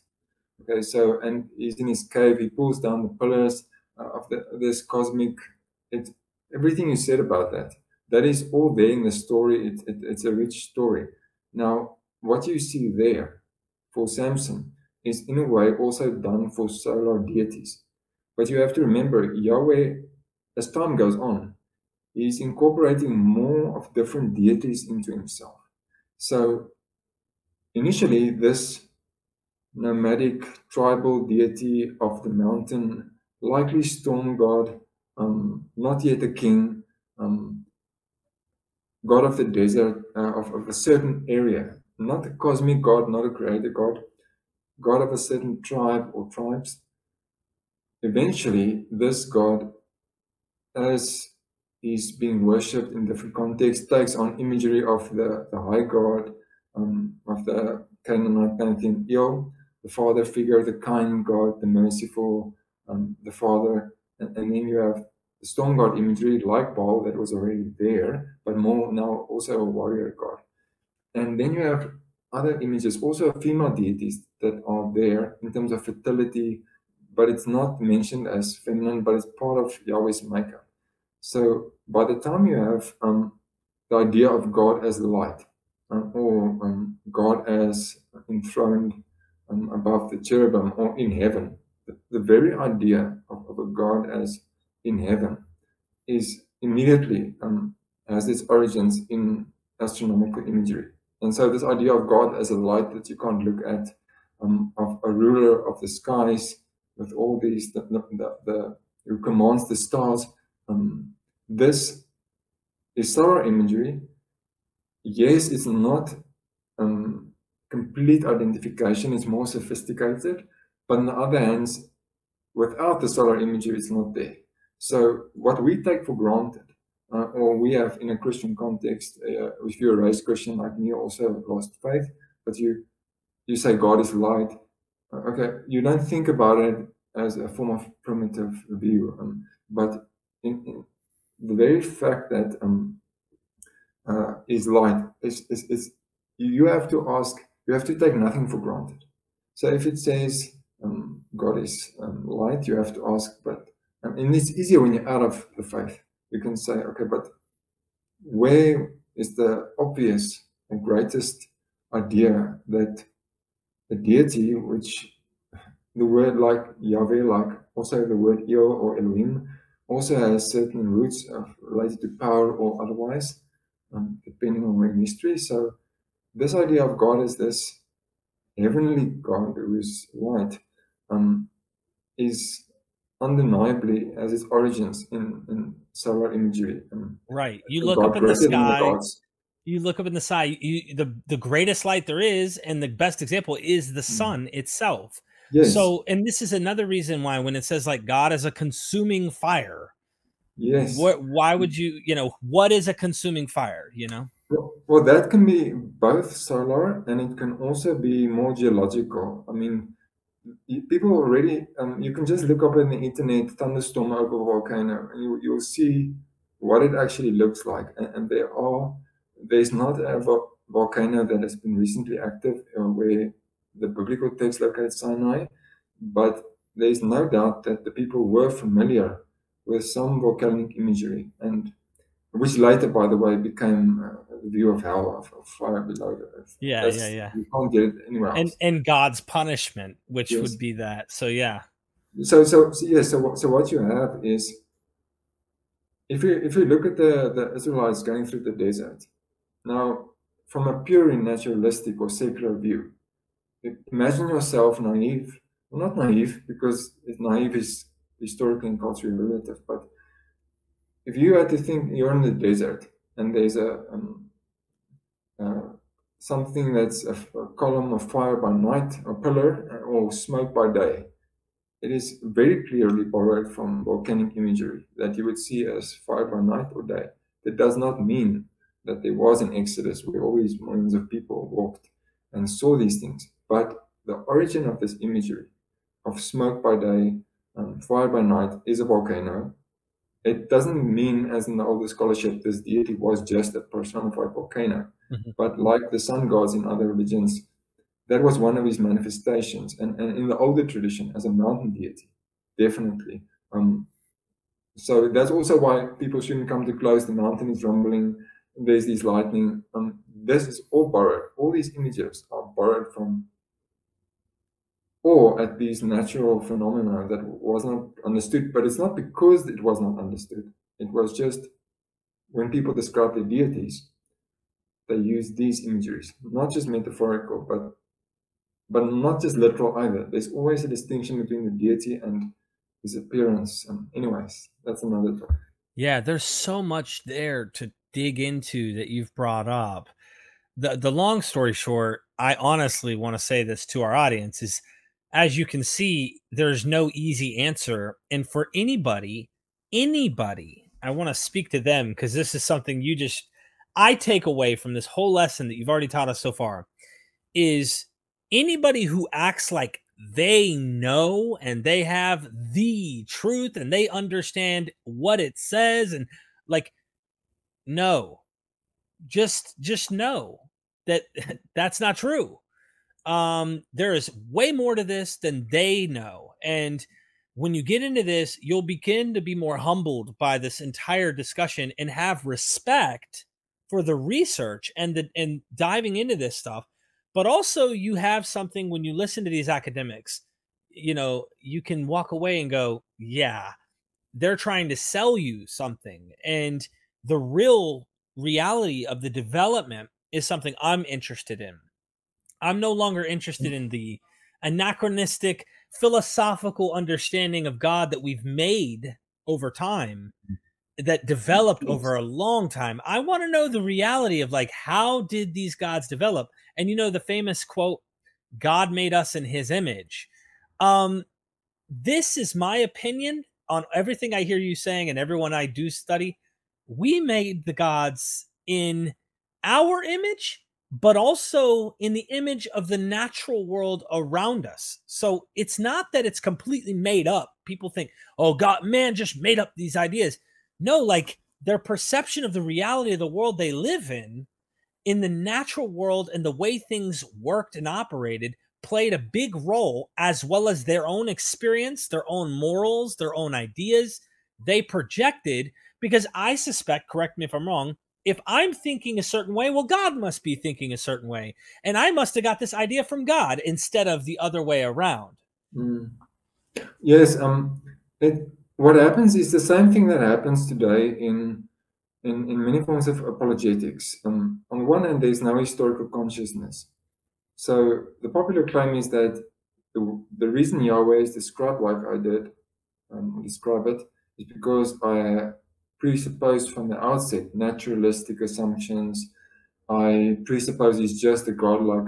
A: Okay, so, and he's in his cave, he pulls down the pillars of this cosmic, everything you said about that is all there in the story. It's a rich story. Now, what you see there for Samson is in a way also done for solar deities. But you have to remember, Yahweh, as time goes on, he's incorporating more of different deities into himself. So initially, this nomadic tribal deity of the mountain, likely storm god, not yet a king, god of the desert, of a certain area, not a cosmic god, not a creator god, god of a certain tribe or tribes. Eventually, this god, as he's being worshipped in different contexts, takes on imagery of the high god, of the Canaanite pantheon, El, the father figure, the kind god, the merciful, the father, and then you have the storm god imagery like Baal that was already there, but more now also a warrior god. And then you have other images, also female deities that are there in terms of fertility, but it's not mentioned as feminine, but it's part of Yahweh's makeup. So by the time you have the idea of God as light, or God as enthroned above the cherubim or in heaven, the very idea of a God as in heaven is immediately has its origins in astronomical imagery. And so this idea of God as a light that you can't look at, of a ruler of the skies with all these, who commands the stars, this is solar imagery. Yes, it's not complete identification, it's more sophisticated, but on the other hand, without the solar imagery, it's not there. So what we take for granted, or we have in a Christian context, if you're a raised Christian like me, also lost faith, but you say God is light. Okay, you don't think about it as a form of primitive view, but in the very fact that is light is you have to ask, you have to take nothing for granted. So if it says God is light, you have to ask, but and it's easier when you're out of the faith. You can say, okay, but where is the obvious and greatest idea that the deity, which the word like Yahweh, like also the word El or Elohim, also has certain roots related to power or otherwise, depending on where in history. So this idea of God as this heavenly God who is light is undeniably as its origins in solar imagery.
B: Right. You look up in the sky. You look up in the sky. The greatest light there is, and the best example is the sun itself.
A: Yes.
B: So, and this is another reason why when it says like God is a consuming fire.
A: Yes.
B: Why would you? What is a consuming fire?
A: Well, that can be both solar and it can also be more geological. I mean, people already, you can just look up on the internet, thunderstorm over volcano, and you'll see what it actually looks like. And there's not a volcano that has been recently active where the biblical text locates Sinai, but there's no doubt that the people were familiar with some volcanic imagery, and which later, by the way, became the view of hell, of fire below the earth.
B: Yeah.
A: You can't get it anywhere else.
B: And God's punishment, which would be that. So yeah.
A: So what you have is, if you look at the Israelites going through the desert, now from a purely naturalistic or secular view, imagine yourself naive. Well, not naive, because naive is historically and culturally relative, but if you had to think you're in the desert and there's something that's a column of fire by night, or pillar, or smoke by day, it is very clearly borrowed from volcanic imagery that you would see as fire by night or day. That does not mean that there was an Exodus where all these millions of people walked and saw these things. But the origin of this imagery of smoke by day, fire by night, is a volcano. It doesn't mean, as in the older scholarship, this deity was just a personified volcano. But like the sun gods in other religions, that was one of his manifestations. And in the older tradition, as a mountain deity, definitely. So that's also why people shouldn't come too close. The mountain is rumbling. There's this lightning. This is all borrowed. All these images are borrowed from, or at these natural phenomena that was not understood. But it's not because it was not understood. It was just when people describe their deities, they use these imageries, not just metaphorical, but not just literal either. There's always a distinction between the deity and his appearance. Anyways, that's another topic.
B: Yeah, there's so much there to dig into that you've brought up. The long story short, I honestly want to say this to our audience, is, as you can see, there's no easy answer. And for anybody, I want to speak to them, because this is something I take away from this whole lesson that you've already taught us so far, is anybody who acts like they know and they have the truth and they understand what it says, and like, no, just know that that's not true. There is way more to this than they know. And when you get into this, you'll begin to be more humbled by this entire discussion and have respect for the research and diving into this stuff. But also, you have something when you listen to these academics, you can walk away and go, yeah, they're trying to sell you something. And the real reality of the development is something I'm interested in. I'm no longer interested in the anachronistic philosophical understanding of God that we've made over time, that developed over a long time. I want to know the reality of, like, how did these gods develop? And the famous quote, God made us in his image. This is my opinion on everything I hear you saying, and everyone I do study. We made the gods in our image, but also in the image of the natural world around us. So it's not that it's completely made up. People think, oh, God, man just made up these ideas. No, like, their perception of the reality of the world they live in the natural world, and the way things worked and operated, played a big role, as well as their own experience, their own morals, their own ideas. They projected, because I suspect, correct me if I'm wrong, if I'm thinking a certain way, well, God must be thinking a certain way. And I must have got this idea from God instead of the other way around.
A: Yes. What happens is the same thing that happens today in many forms of apologetics. On the one hand, there's no historical consciousness. So the popular claim is that the reason Yahweh is described like I did, describe it, is because I presupposed from the outset naturalistic assumptions. I presuppose he's just a God like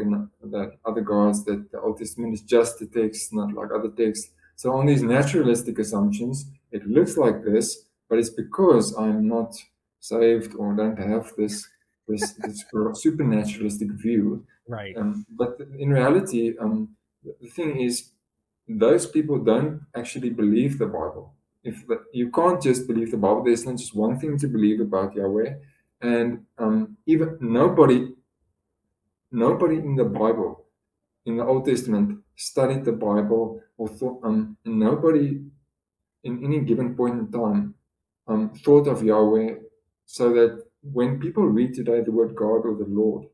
A: that other gods, that the Old Testament is just a text, not like other texts. So on these naturalistic assumptions, it looks like this, but it's because I'm not saved or don't have this supernaturalistic view.
B: Right.
A: But in reality, the thing is, those people don't actually believe the Bible. You can't just believe the Bible. There's not just one thing to believe about Yahweh, and even nobody in the Bible, in the Old Testament, studied the Bible or thought. Nobody in any given point in time thought of Yahweh, so that when people read today the word God or the Lord,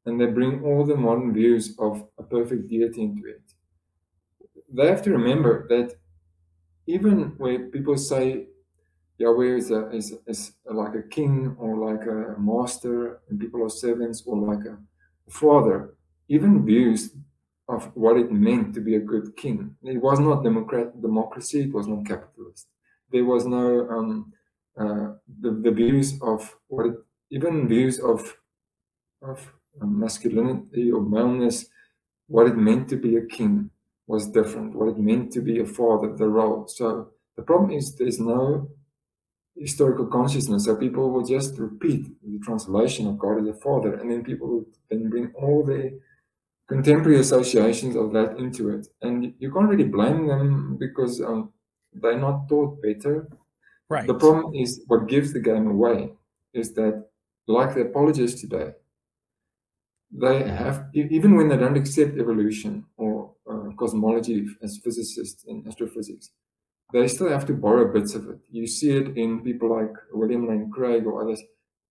A: and they bring all the modern views of a perfect deity into it, they have to remember that even where people say Yahweh is like a king or like a master and people are servants or like a father, even views of what it meant to be a good king. It was not democracy, it was not capitalist. There was no the views of what it, even views of masculinity or maleness, what it meant to be a king was different. What it meant to be a father, the role. So the problem is there's no historical consciousness. So people will just repeat the translation of God as a father, and then people will then bring all the contemporary associations of that into it. And you can't really blame them because they're not taught better.
B: Right.
A: The problem is what gives the game away is that, like the apologists today, they have, even when they don't accept evolution or cosmology as physicists in astrophysics, they still have to borrow bits of it. You see it in people like William Lane Craig or others.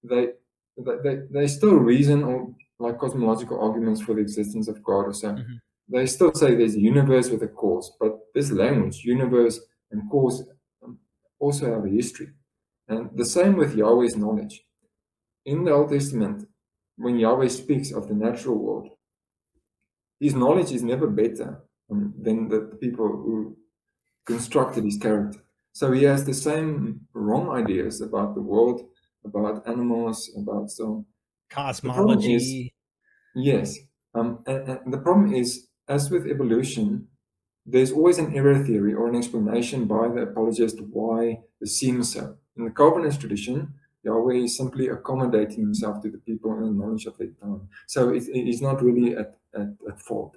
A: They still reason or like cosmological arguments for the existence of God or so.
B: Mm-hmm.
A: They still say there's a universe with a cause, but this language, universe and cause, also have a history. And the same with Yahweh's knowledge. In the Old Testament, when Yahweh speaks of the natural world, his knowledge is never better than the people who constructed his character. So he has the same wrong ideas about the world, about animals, about so
B: cosmology.
A: Yes. And the problem is, as with evolution, there's always an error theory or an explanation by the apologist why this seems so. In the Calvinist tradition, Yahweh is simply accommodating himself to the people and the knowledge of their time. So he's not really at fault.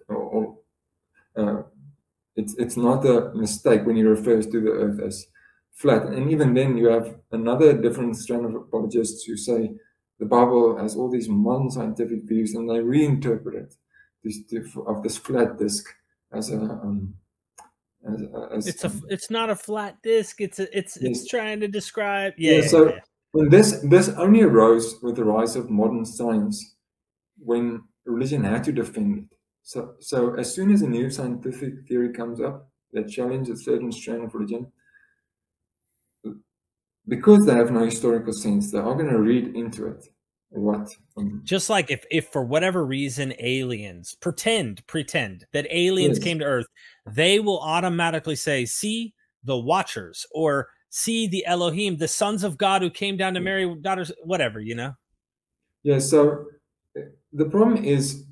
A: It's not a mistake when he refers to the earth as flat. And even then, you have another different strand of apologists who say the Bible has all these modern scientific views, and they reinterpret it of this flat disk as a
B: it's not a flat disk. It's trying to describe.
A: So when this only arose with the rise of modern science, when religion had to defend it. So as soon as a new scientific theory comes up that challenges a certain strand of religion, because they have no historical sense, they are going to read into it what.
B: Just like if for whatever reason aliens pretend that aliens came to Earth, they will automatically say, "See the Watchers," or "See the Elohim, the sons of God who came down to marry daughters," whatever, you know.
A: Yeah. So the problem is,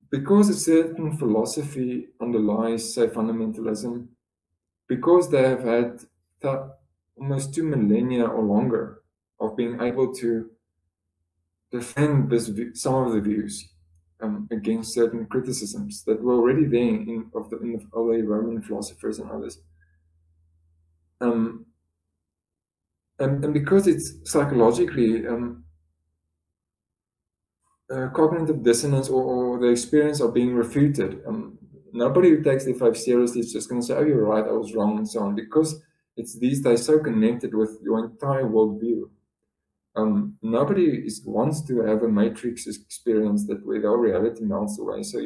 A: because a certain philosophy underlies, say, fundamentalism, because they have had almost 2 millennia or longer of being able to defend some of the views against certain criticisms that were already there in the early Roman philosophers and others. And because it's psychologically cognitive dissonance or the experience of being refuted, nobody who takes their faith seriously is just going to say, "Oh, you're right, I was wrong," and so on, because it's these days so connected with your entire worldview. Nobody wants to have a matrix experience that where the whole reality melts away. So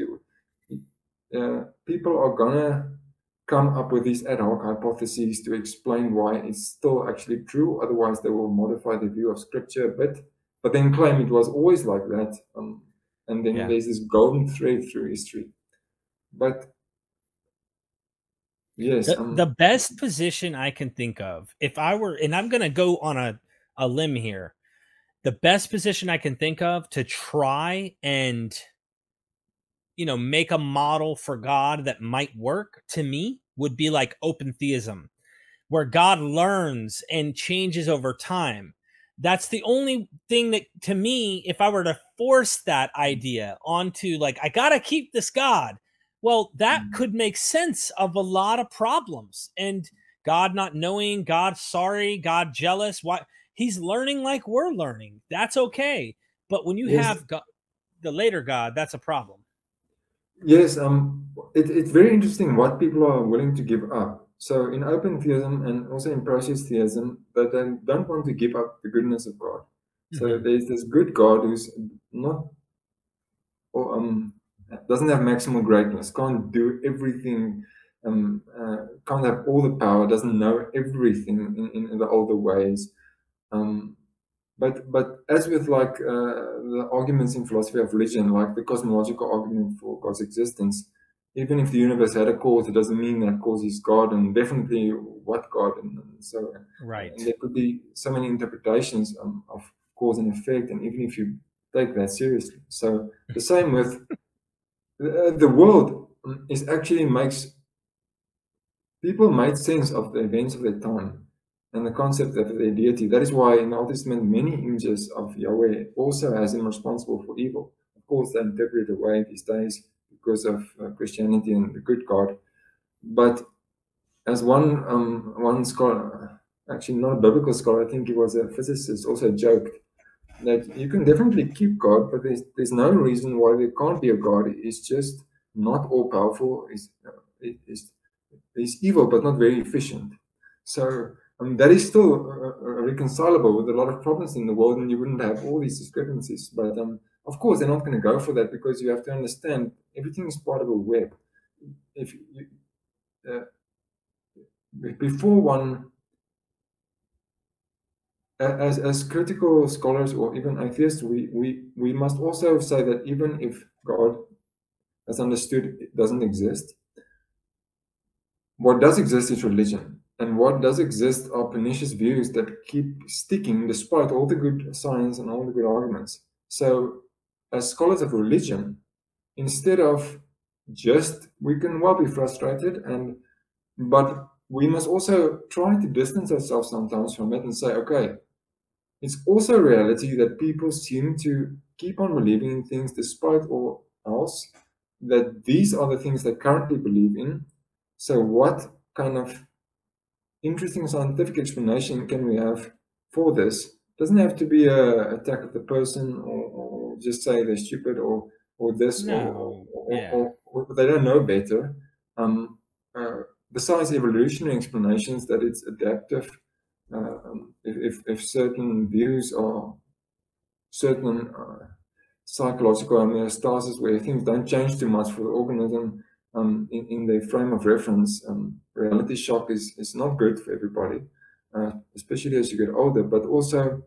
A: people are gonna come up with these ad hoc hypotheses to explain why it's still actually true. Otherwise, they will modify the view of scripture a bit, but then claim it was always like that. And then there's this golden thread through history. But yes,
B: the best position I can think of, if I were, and I'm gonna go on a limb here, the best position I can think of to try and, you know, make a model for God that might work, to me, would be like open theism, where God learns and changes over time. That's the only thing that, to me, if I were to force that idea onto, like, I gotta keep this God, well, that could make sense of a lot of problems. And God not knowing, God sorry, God jealous. Why? He's learning like we're learning. That's okay. But when you have God, the later God, that's a problem.
A: Yes, it's very interesting what people are willing to give up. So in open theism and also in process theism, that they don't want to give up the goodness of God. So there's this good God who's not, or doesn't have maximal greatness, can't do everything, can't have all the power, doesn't know everything in the older ways. But as with like the arguments in philosophy of religion, like the cosmological argument for God's existence, even if the universe had a cause, it doesn't mean that cause is God, and definitely what God, and so
B: right.
A: And there could be so many interpretations of cause and effect, and even if you take that seriously, so the same with the world is actually makes people made sense of the events of their time and the concept of their deity. That is why in the Old Testament, many images of Yahweh also has him responsible for evil. Of course, they interpret away these days because of Christianity and the good God. But as one scholar, actually not a biblical scholar, I think he was a physicist, also joked that you can definitely keep God, but there's no reason why there can't be a God. It's just not all powerful. He's evil, but not very efficient. So that is still reconcilable with a lot of problems in the world, and you wouldn't have all these discrepancies. But of course, they're not going to go for that, because you have to understand everything is part of a web. If you, before one, as critical scholars or even atheists, we must also say that even if God, as understood, doesn't exist, what does exist is religion. And what does exist are pernicious views that keep sticking despite all the good science and all the good arguments. So, as scholars of religion, instead of just, we can well be frustrated, but we must also try to distance ourselves sometimes from it and say, okay, it's also a reality that people seem to keep on believing in things despite all else, that these are the things they currently believe in. So what kind of interesting scientific explanation can we have for this? Doesn't have to be a attack of the person, or just say they're stupid, or this,
B: No.
A: or they don't know better. Besides evolutionary explanations that it's adaptive, if certain views are certain psychological homeostasis where things don't change too much for the organism in their frame of reference, reality shock is not good for everybody, especially as you get older. But also,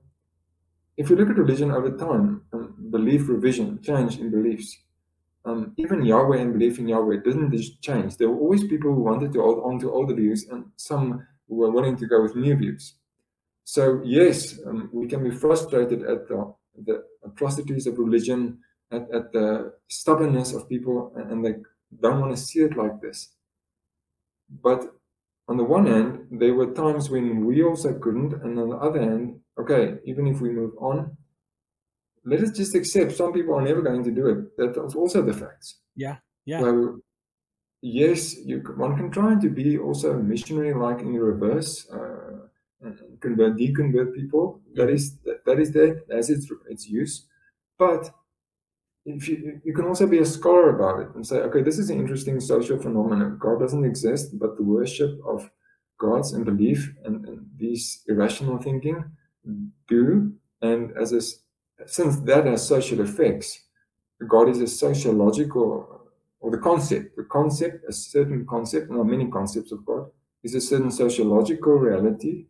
A: if you look at religion over time, belief revision, change in beliefs. Even Yahweh and belief in Yahweh didn't just change. There were always people who wanted to hold on to older views, and some who were willing to go with new views. So yes, we can be frustrated at the atrocities of religion, at the stubbornness of people, and they don't want to see it like this. But on the one hand, there were times when we also couldn't, and on the other hand, okay, even if we move on, let us just accept some people are never going to do it. That's also the facts.
B: Yeah.
A: So yes, one can try to be also a missionary, like in reverse, and deconvert people. That is there as its use. But if you can also be a scholar about it and say, okay, this is an interesting social phenomenon. God doesn't exist, but the worship of gods and belief and these irrational thinking do. And since that has social effects, God is a sociological, or the concept, a certain concept, and there are many concepts of God, is a certain sociological reality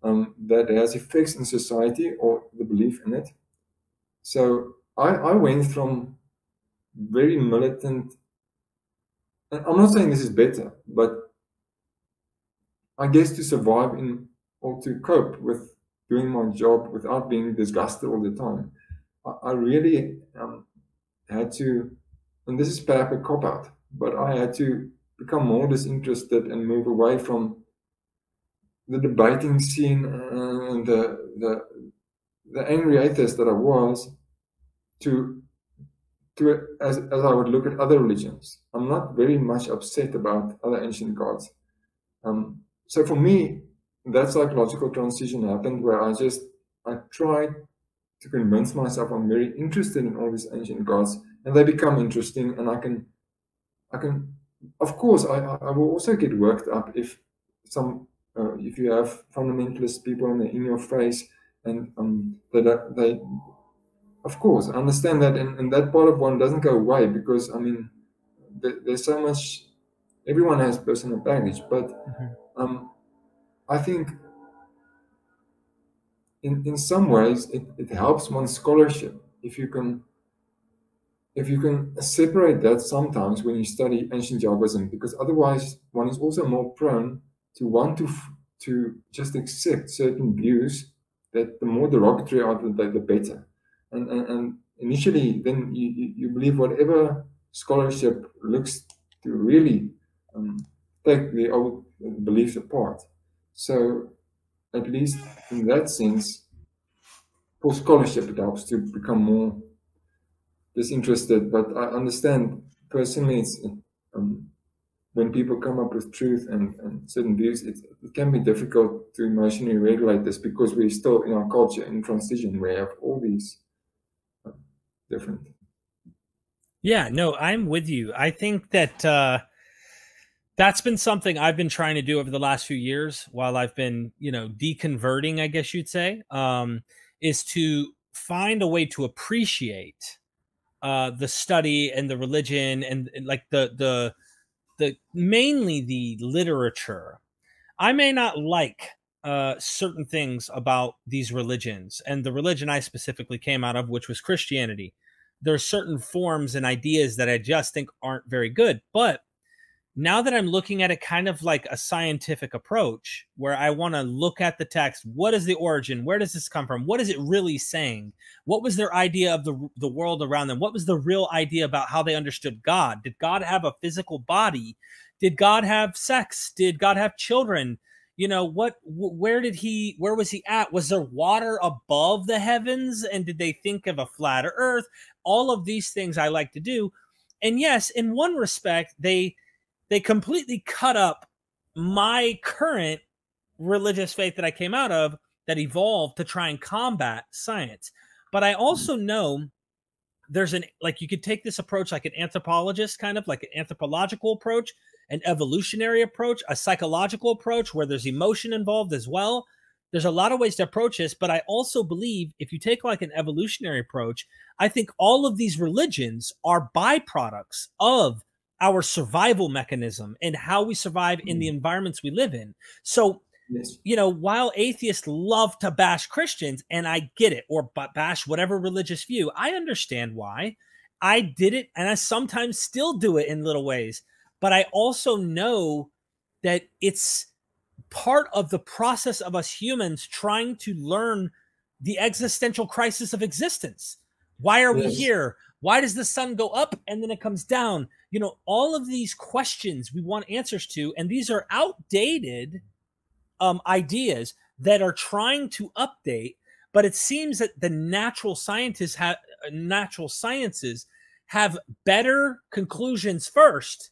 A: that has effects in society, or the belief in it. So I went from very militant, and I'm not saying this is better, but I guess to survive or to cope with doing my job without being disgusted all the time, I really had to, and this is perhaps a cop-out, but I had to become more disinterested and move away from the debating scene and the angry atheist that I was, to as I would look at other religions. I'm not very much upset about other ancient gods. so for me, that psychological transition happened where I tried to convince myself I'm very interested in all these ancient gods, and they become interesting, and I can, of course, I will also get worked up if if you have fundamentalist people in your face, and they, of course, I understand that, and that part of one doesn't go away, because I mean, there's so much. Everyone has personal baggage, but I think in some ways it helps one's scholarship if you can separate that sometimes when you study ancient Yahwism, because otherwise one is also more prone to want to just accept certain views that the more derogatory are, the better, and initially then you believe whatever scholarship looks to really take the old beliefs apart. So at least in that sense, for scholarship, it helps to become more disinterested. But I understand personally, it's when people come up with truth and certain views, it can be difficult to emotionally regulate this, because we're still in our culture in transition. We have all these different.
B: Yeah, no, I'm with you. I think that that's been something I've been trying to do over the last few years while I've been, deconverting, I guess you'd say, is to find a way to appreciate the study and the religion and like the mainly the literature. I may not like certain things about these religions, and the religion I specifically came out of, which was Christianity. There are certain forms and ideas that I just think aren't very good, but now that I'm looking at it kind of like a scientific approach, where I want to look at the text, what is the origin? Where does this come from? What is it really saying? What was their idea of the world around them? What was the real idea about how they understood God? Did God have a physical body? Did God have sex? Did God have children? Where was he at? Was there water above the heavens? And did they think of a flat earth? All of these things I like to do. And yes, in one respect, they completely cut up my current religious faith that I came out of, that evolved to try and combat science. But I also know there's you could take this approach like an anthropologist, kind of like an anthropological approach, an evolutionary approach, a psychological approach where there's emotion involved as well. There's a lot of ways to approach this, but I also believe if you take like an evolutionary approach, I think all of these religions are byproducts of our survival mechanism and how we survive in the environments we live in. So,
A: yes.
B: While atheists love to bash Christians, and I get it, or bash whatever religious view, I understand why. I did it, and I sometimes still do it in little ways. But I also know that it's part of the process of us humans trying to learn the existential crisis of existence. Why are we here? Why does the sun go up and then it comes down? All of these questions we want answers to, and these are outdated ideas that are trying to update. But it seems that the natural sciences have better conclusions first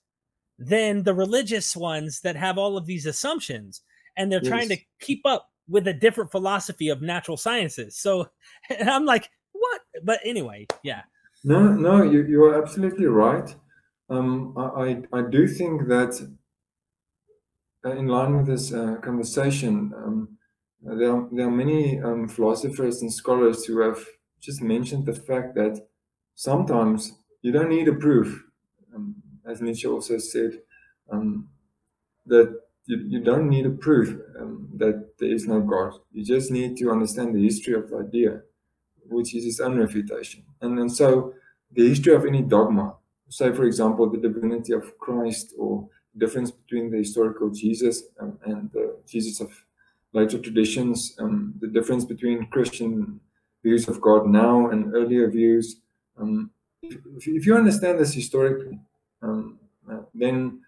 B: than the religious ones that have all of these assumptions, and they're trying to keep up with a different philosophy of natural sciences. So, and I'm like, what? But anyway, yeah.
A: No, you're absolutely right. I do think that in line with this conversation, there are many philosophers and scholars who have just mentioned the fact that sometimes you don't need a proof, as Nietzsche also said, that you don't need a proof that there is no God. You just need to understand the history of the idea, which is its own refutation. And so the history of any dogma, say, for example, the divinity of Christ, or the difference between the historical Jesus and the Jesus of later traditions, the difference between Christian views of God now and earlier views. If you understand this historically, then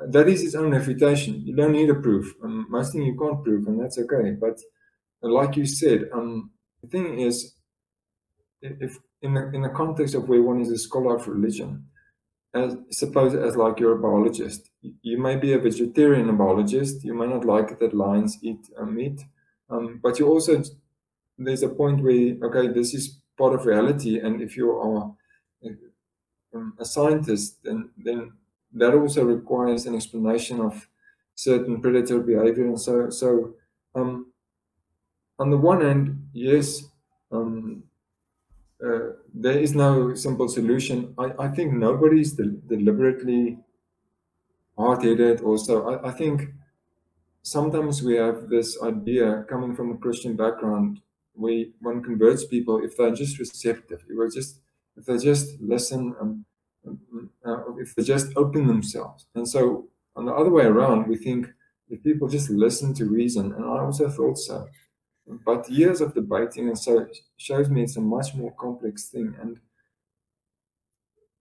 A: that is its own refutation. You don't need a proof. Most things you can't prove, and that's okay. But like you said, the thing is, if in the context of where one is a scholar of religion, suppose as like you're a biologist. You may be a vegetarian a biologist. You may not like that lions eat meat, but you also, there's a point where, okay, this is part of reality, and if you are a scientist, then that also requires an explanation of certain predator behavior. And so on the one hand, yes, there is no simple solution. I think nobody's deliberately hard-headed also. I think sometimes we have this idea coming from a Christian background where one converts people if they're just receptive, if they just listen, if they just open themselves. And so on the other way around, we think if people just listen to reason, and I also thought so. But years of debating and so shows me it's a much more complex thing. And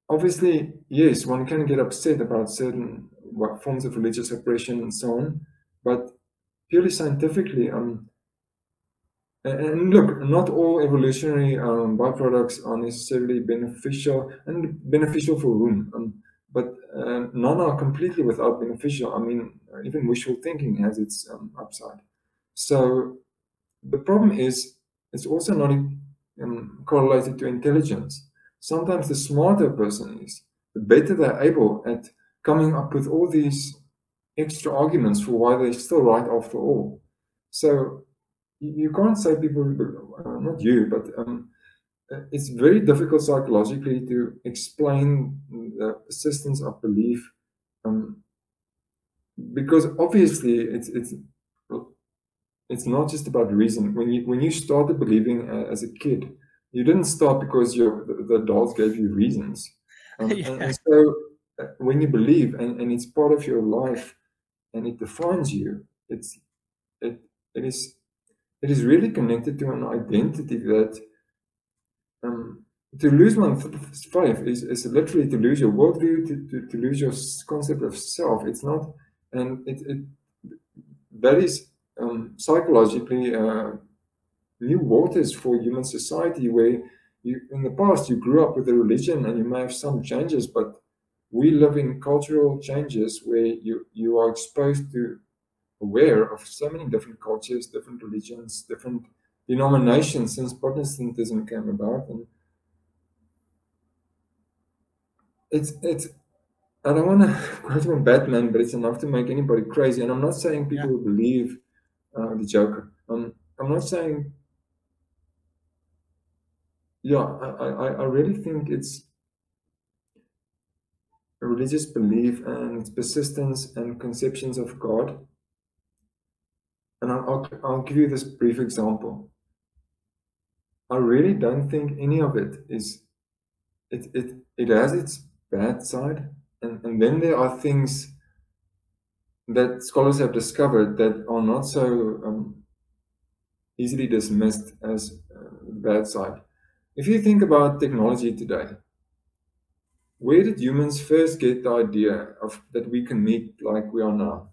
A: obviously, yes, one can get upset about certain forms of religious oppression and so on, but purely scientifically, and look, not all evolutionary byproducts are necessarily beneficial, and beneficial for whom, but none are completely without beneficial. I mean, even wishful thinking has its upside. So the problem is, it's also not correlated to intelligence. Sometimes the smarter a person is, the better they're able at coming up with all these extra arguments for why they're still right after all. So you can't say people, not you, but it's very difficult psychologically to explain the persistence of belief, because obviously it's not just about reason. When you started believing as a kid, you didn't start because the adults gave you reasons. And so when you believe and it's part of your life and it defines you, it is really connected to an identity that to lose one's faith is literally to lose your worldview, to lose your concept of self. It's not, and that is psychologically new waters for human society, where in the past you grew up with a religion and you may have some changes, but we live in cultural changes where you are exposed to, aware of so many different cultures, different religions, different denominations since Protestantism came about. And it's I don't want to quote from Batman, but it's enough to make anybody crazy. And I'm not saying people who believe the Joker. I'm not saying, I really think it's a religious belief and its persistence and conceptions of God. And I'll give you this brief example. I really don't think any of it is, it has its bad side. And then there are things that scholars have discovered that are not so easily dismissed as the bad side. If you think about technology today, where did humans first get the idea of that we can meet like we are now?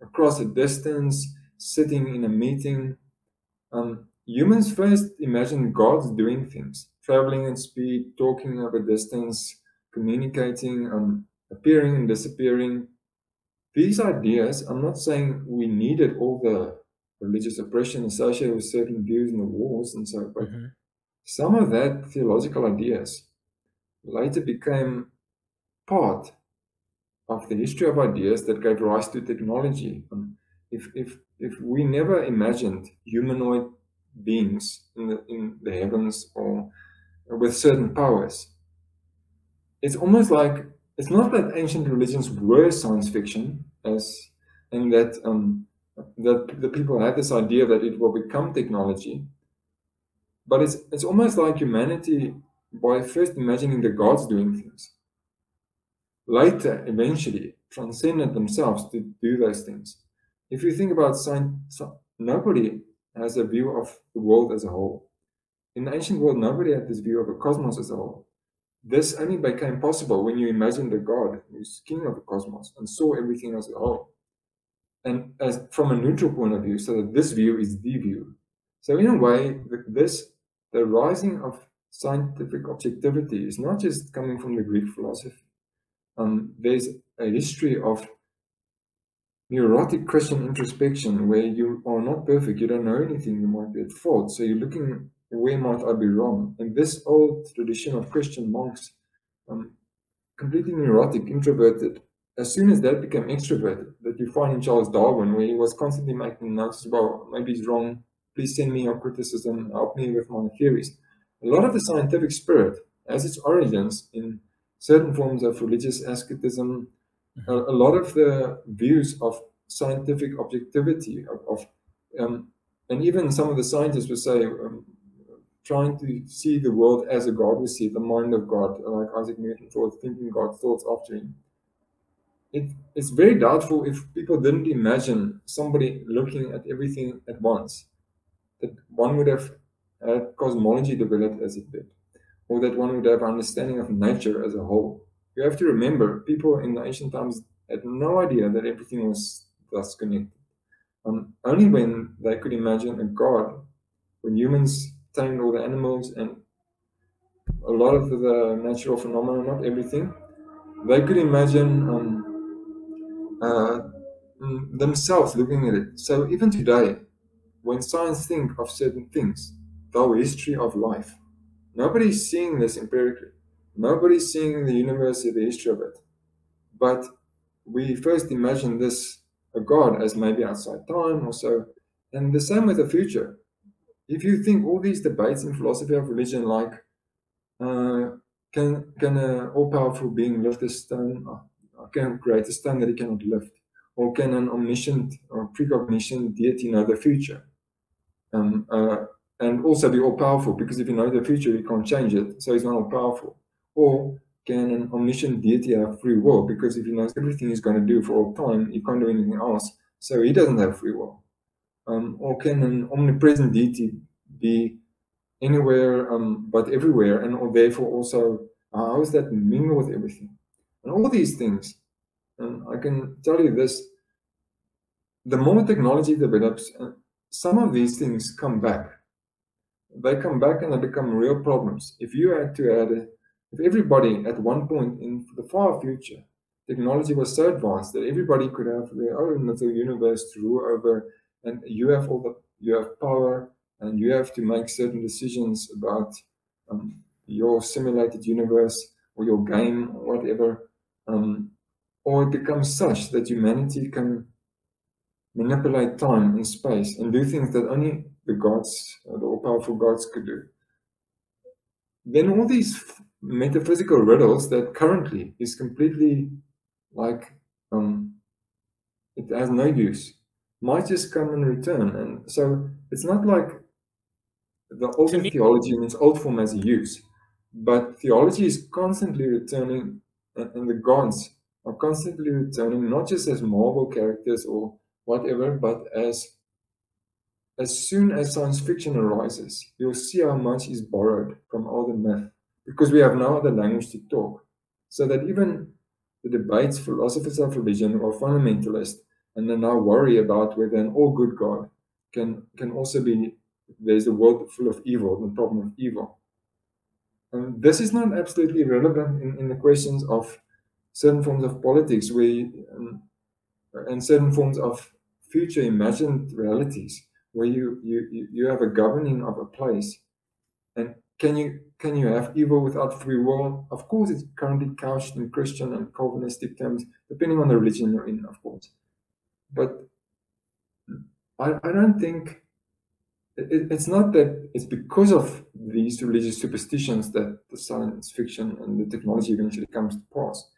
A: Across a distance, sitting in a meeting. Humans first imagined gods doing things, traveling at speed, talking over distance, communicating, appearing and disappearing. These ideas, I'm not saying we needed all the religious oppression associated with certain views in the wars and so, but some of that theological ideas later became part of the history of ideas that gave rise to technology. If we never imagined humanoid beings in the heavens or with certain powers, it's almost like, it's not that ancient religions were science fiction, and that the people had this idea that it will become technology, but it's almost like humanity, by first imagining the gods doing things, later eventually transcended themselves to do those things. If you think about science, nobody has a view of the world as a whole. In the ancient world, nobody had this view of the cosmos as a whole. This only became possible when you imagined a God who's king of the cosmos and saw everything as a whole. And as from a neutral point of view, so that this view is the view. So in a way, the rising of scientific objectivity is not just coming from the Greek philosophy, there's a history of neurotic Christian introspection where you are not perfect, you don't know anything, you might be at fault, so you're looking, where might I be wrong? And this old tradition of Christian monks, completely neurotic, introverted, as soon as that became extroverted, that you find in Charles Darwin, where he was constantly making notes, well, maybe he's wrong, please send me your criticism, help me with my theories. A lot of the scientific spirit has its origins in certain forms of religious asceticism. A lot of the views of scientific objectivity, and even some of the scientists would say, trying to see the world as a God would see it, the mind of God, like Isaac Newton thought, thinking God, thoughts after him. It's very doubtful if people didn't imagine somebody looking at everything at once, that one would have had cosmology developed as it did, or that one would have understanding of nature as a whole. You have to remember, people in the ancient times had no idea that everything was thus connected. Only when they could imagine a God, when humans tamed all the animals and a lot of the natural phenomena, not everything, they could imagine themselves looking at it. So even today, when science think of certain things, the history of life, nobody's seeing this empirically. Nobody's seeing the universe or the history of it. But we first imagine this, a God, as maybe outside time or so. And the same with the future. If you think all these debates in philosophy of religion, like, can an all-powerful being lift a stone, can create a stone that he cannot lift? Or can an omniscient or precognition deity know the future? And also be all-powerful, because if you know the future, you can't change it, so he's not all-powerful. Or can an omniscient deity have free will? Because if he knows everything he's going to do for all time, he can't do anything else, so he doesn't have free will. Or can an omnipresent deity be anywhere but everywhere, and or therefore also, how does that mingle with everything? And all these things, I can tell you this, the more technology develops, some of these things come back. They come back and they become real problems. If you had to add, if everybody at one point in the far future, technology was so advanced that everybody could have their own little universe to rule over, and you have power, and you have to make certain decisions about your simulated universe or your game or whatever, or it becomes such that humanity can manipulate time and space and do things that only the gods, the all-powerful gods, could do. Then all these metaphysical riddles that currently is completely like, it has no use, might just come and return. And so it's not like the older theology in its old form has a use, but theology is constantly returning, and the gods are constantly returning, not just as Marvel characters or whatever, but as soon as science fiction arises, you'll see how much is borrowed from older myth, because we have no other language to talk. So that even the debates, philosophers of religion or fundamentalists, and they now worry about whether an all-good God can also be, there's a world full of evil, the problem of evil. This is not absolutely relevant in the questions of certain forms of politics, where and certain forms of future imagined realities, where you have a governing of a place. And can you have evil without free will? Of course, it's currently couched in Christian and Calvinistic terms, depending on the religion you're in, of course. But I don't think it's not that it's because of these religious superstitions that the science fiction and the technology eventually comes to pass.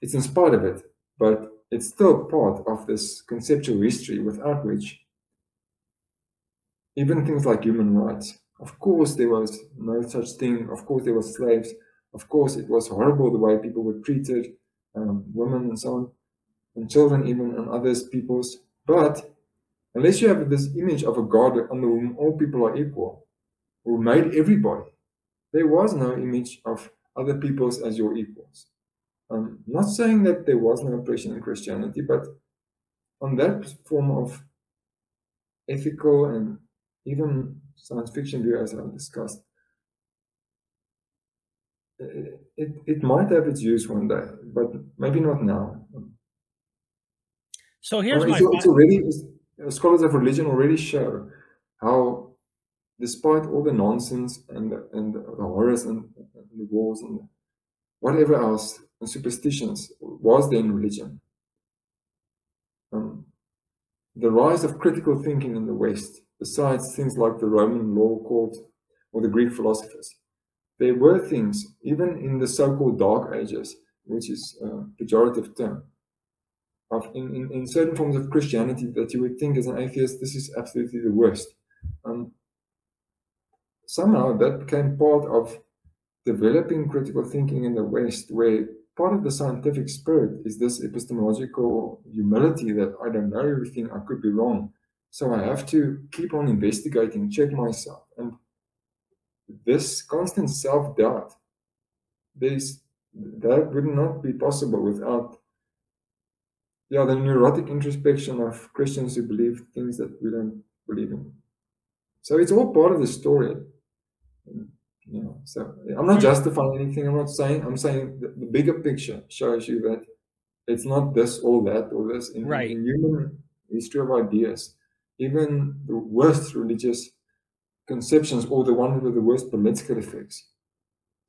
A: It's in spite of it, but it's still part of this conceptual history without which even things like human rights, of course there was no such thing, of course there were slaves, of course it was horrible the way people were treated, women and so on, and children even, and others peoples, but unless you have this image of a God under whom all people are equal, who made everybody, there was no image of other peoples as your equals. Not saying that there was no oppression in Christianity, but on that form of ethical and even science fiction view, as I've discussed, it might have its use one day, but maybe not now.
B: So here's
A: scholars of religion already show how, despite all the nonsense and the horrors and the wars and whatever else, and superstitions was there in religion, the rise of critical thinking in the West, besides things like the Roman law court or the Greek philosophers, there were things, even in the so-called Dark Ages, which is a pejorative term, in certain forms of Christianity that you would think as an atheist, this is absolutely the worst. Somehow that became part of developing critical thinking in the West, where part of the scientific spirit is this epistemological humility that I don't know everything, I could be wrong. So I have to keep on investigating, check myself. And this constant self-doubt, that would not be possible without the neurotic introspection of Christians who believe things that we don't believe in. So it's all part of the story. So I'm not justifying anything. I'm saying the bigger picture shows you that it's not this or that or this. In human history of ideas, even the worst religious conceptions or the one with the worst political effects,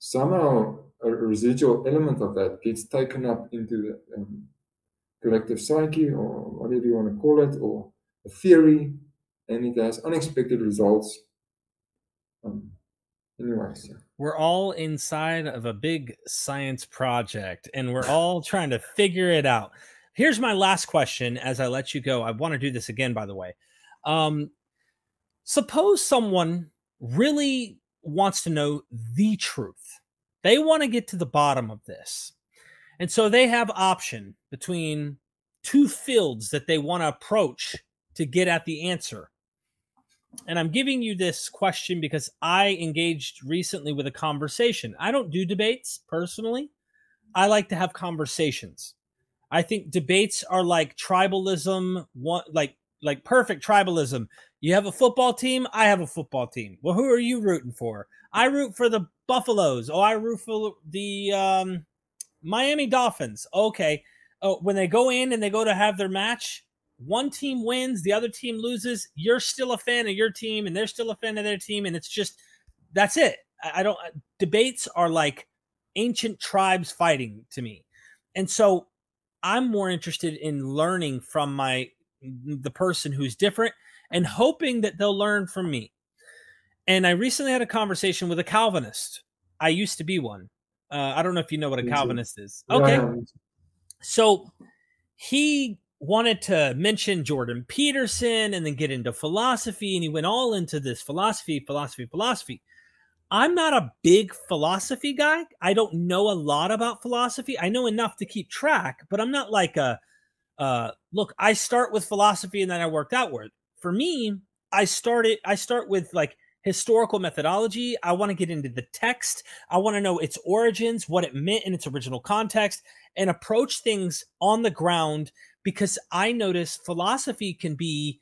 A: somehow a residual element of that gets taken up into the collective psyche, or whatever you want to call it, or a theory, and it has unexpected results. Anyways,
B: we're all inside of a big science project, and we're all trying to figure it out. Here's my last question as I let you go. I want to do this again, by the way. Suppose someone really wants to know the truth. They want to get to the bottom of this. And so they have option between two fields that they want to approach to get at the answer. And I'm giving you this question because I engaged recently with a conversation. I don't do debates personally. I like to have conversations. I think debates are like tribalism, like perfect tribalism. You have a football team, I have a football team. Well, who are you rooting for? I root for the Buffaloes. Oh, I root for the Miami Dolphins. Okay. Oh, when they go in and they go to have their match, one team wins, the other team loses. You're still a fan of your team, and they're still a fan of their team, and it's just, that's it. I don't. Debates are like ancient tribes fighting to me, and so I'm more interested in learning from the person who's different and hoping that they'll learn from me. And I recently had a conversation with a Calvinist. I used to be one. I don't know if you know what a Calvinist is. Okay.
A: Yeah.
B: So he wanted to mention Jordan Peterson and then get into philosophy, and he went all into this philosophy. I'm not a big philosophy guy. I don't know a lot about philosophy. I know enough to keep track, but I'm not like look, I start with philosophy and then I worked outward. For me, I start with like historical methodology. I want to get into the text. I want to know its origins, what it meant in its original context, and approach things on the ground, because I notice philosophy can be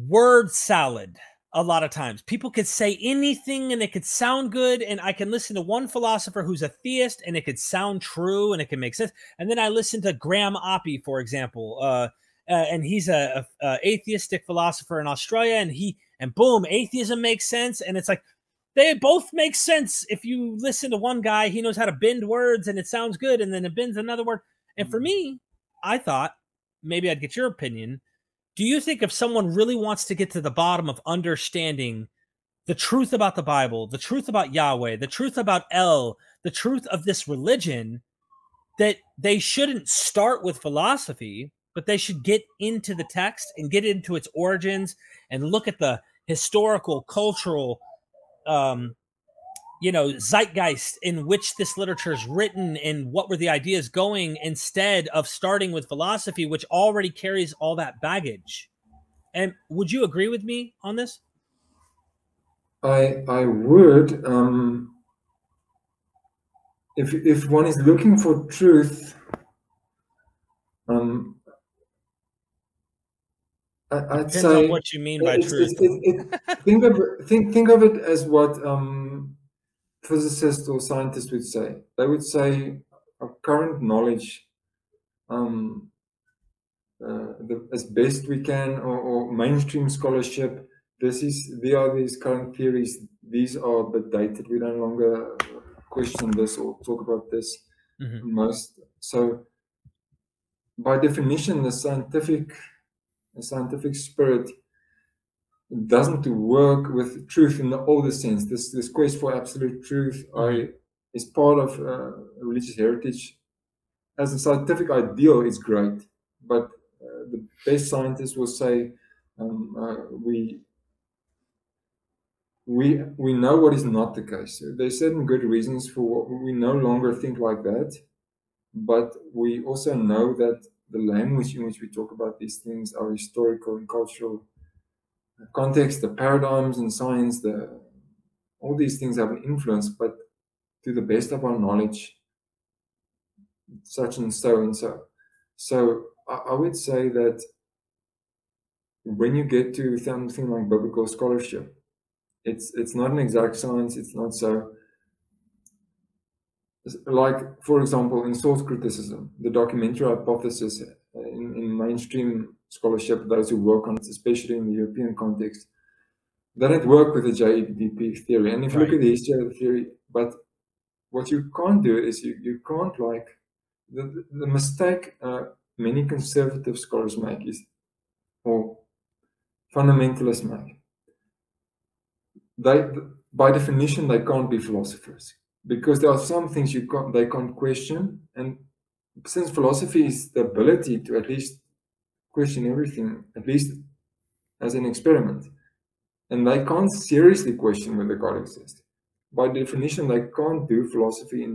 B: word salad a lot of times. People could say anything and it could sound good, and I can listen to one philosopher who's a theist and it could sound true and it can make sense. And then I listen to Graham Oppy, for example, and he's a atheistic philosopher in Australia, and boom, atheism makes sense. And it's like, they both make sense. If you listen to one guy, he knows how to bend words and it sounds good, and then it bends another word. And for me, I thought maybe I'd get your opinion. Do you think if someone really wants to get to the bottom of understanding the truth about the Bible, the truth about Yahweh, the truth about El, the truth of this religion, that they shouldn't start with philosophy, but they should get into the text and get into its origins and look at the historical, cultural, zeitgeist in which this literature is written and what were the ideas going, instead of starting with philosophy, which already carries all that baggage? And would you agree with me on this?
A: I would. If one is looking for truth, I'd say,
B: on what you mean by truth.
A: Think of it as what physicists or scientists would say. They would say our current knowledge, as best we can, or mainstream scholarship, there are these current theories. These are a bit dated. We no longer question this or talk about this most. So, by definition, the scientific spirit doesn't work with truth in the older sense. This quest for absolute truth is part of religious heritage. As a scientific ideal, it's great, but the best scientists will say we know what is not the case. There's certain good reasons for we no longer think like that, but we also know that the language in which we talk about these things, our historical and cultural context, the paradigms in science, all these things have an influence, but to the best of our knowledge, such and so and so. So I would say that when you get to something like biblical scholarship, it's not an exact science. It's not so. Like, for example, in source criticism, the documentary hypothesis in mainstream scholarship, those who work on it, especially in the European context, they don't work with the JDP theory. And if you look at the history of the theory, but what you can't do is you can't, like, the mistake many conservative scholars make is, or fundamentalists make, by definition, they can't be philosophers, because there are some things they can't question. And since philosophy is the ability to at least question everything, at least as an experiment, and they can't seriously question whether God exists, by definition, they can't do philosophy in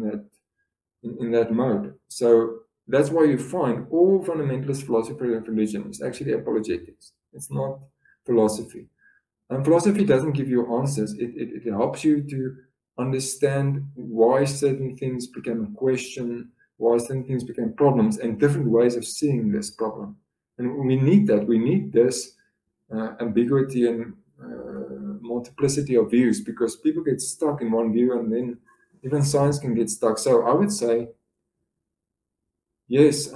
A: that mode. So that's why you find all fundamentalist philosophy of religion is actually apologetics. It's not philosophy. And philosophy doesn't give you answers. It helps you to understand why certain things became a question, why certain things became problems, and different ways of seeing this problem. And we need that. We need this ambiguity and multiplicity of views, because people get stuck in one view, and then even science can get stuck. So I would say, yes,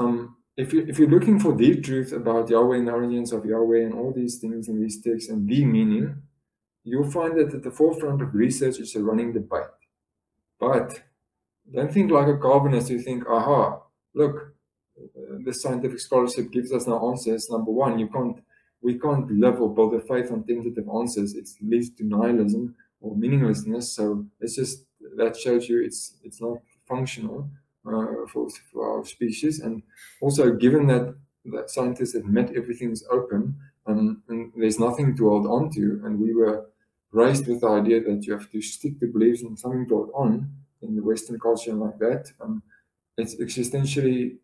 A: if you're looking for the truth about Yahweh and the origins of Yahweh and all these things in these texts and the meaning, you'll find that at the forefront of research is a running debate. But don't think like a Calvinist who think, aha, look, the scientific scholarship gives us no answers. Number one, we can't live or build a faith on tentative answers. It leads to nihilism or meaninglessness. So that shows you it's not functional for our species. And also, given that scientists admit everything's open, and there's nothing to hold on to, and we were raised with the idea that you have to stick to beliefs and something to hold on in the Western culture and like that, it's existentially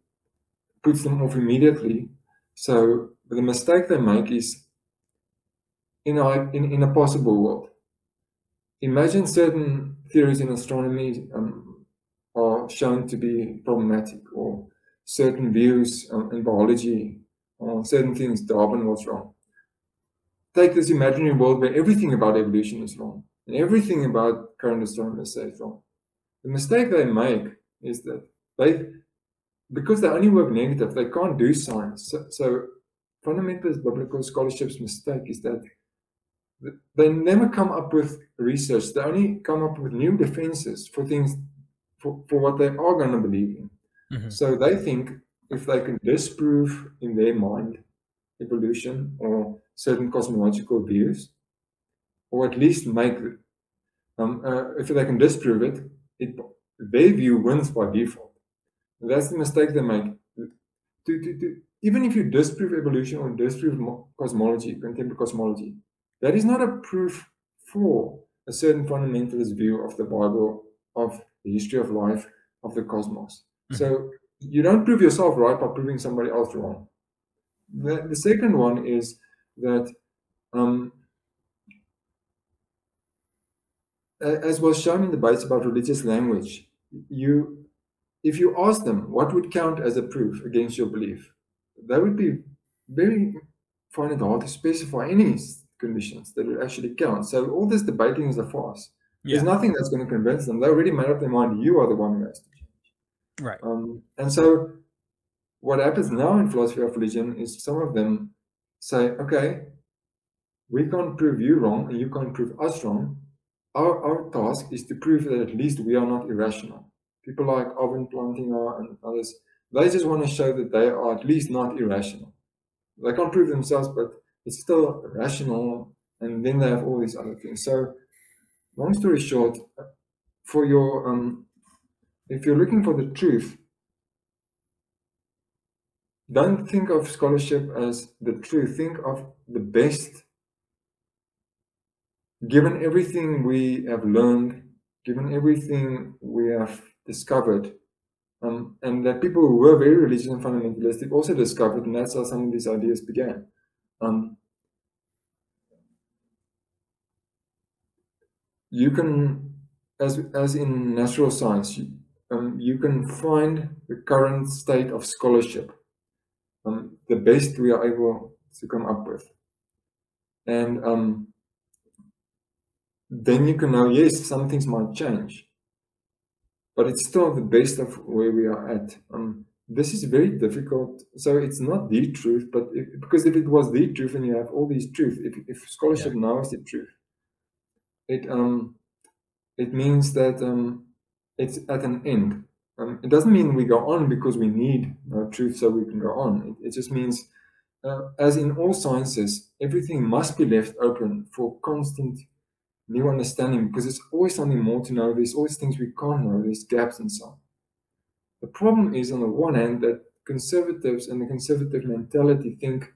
A: puts them off immediately. So the mistake they make is in a possible world. Imagine certain theories in astronomy are shown to be problematic, or certain views in biology, or certain things, Darwin was wrong. Take this imaginary world where everything about evolution is wrong, and everything about current astronomers say is wrong. The mistake they make is that because they only work negative, they can't do science. So fundamentalist biblical scholarship's mistake is that they never come up with research. They only come up with new defenses for things, for what they are going to believe in. Mm-hmm. So they think if they can disprove in their mind evolution or certain cosmological views, or at least make if they can disprove it, their view wins by default. That's the mistake they make. Even if you disprove evolution or disprove cosmology, contemporary cosmology, that is not a proof for a certain fundamentalist view of the Bible, of the history of life, of the cosmos. Mm-hmm. So you don't prove yourself right by proving somebody else wrong. The second one is that, as was shown in debates about religious language, if you ask them what would count as a proof against your belief, they would find it hard to specify any conditions that would actually count. So all this debating is a farce. There's nothing that's going to convince them. They already made up their mind. You are the one who has to change.
B: Right.
A: And so what happens now in philosophy of religion is some of them say, okay, we can't prove you wrong and you can't prove us wrong. Our task is to prove that at least we are not irrational. People like Owen Plantinga and others, they just want to show that they are at least not irrational. They can't prove themselves, but it's still rational, and then they have all these other things. So, long story short, for your if you're looking for the truth, don't think of scholarship as the truth. Think of the best. Given everything we have learned, given everything we have discovered, and that people who were very religious and fundamentalistic also discovered, and that's how some of these ideas began. You can, as in natural science, you can find the current state of scholarship, the best we are able to come up with, and then you can know, yes, some things might change, but it's still the best of where we are at. This is very difficult. So it's not the truth, but because if it was the truth and you have all these truth, if scholarship now is the truth, it means that it's at an end. It doesn't mean we go on because we need truth so we can go on. It just means, as in all sciences, everything must be left open for constant new understanding, because there's always something more to know. There's always things we can't know. There's gaps and so on. The problem is, on the one hand, that conservatives and the conservative mentality think,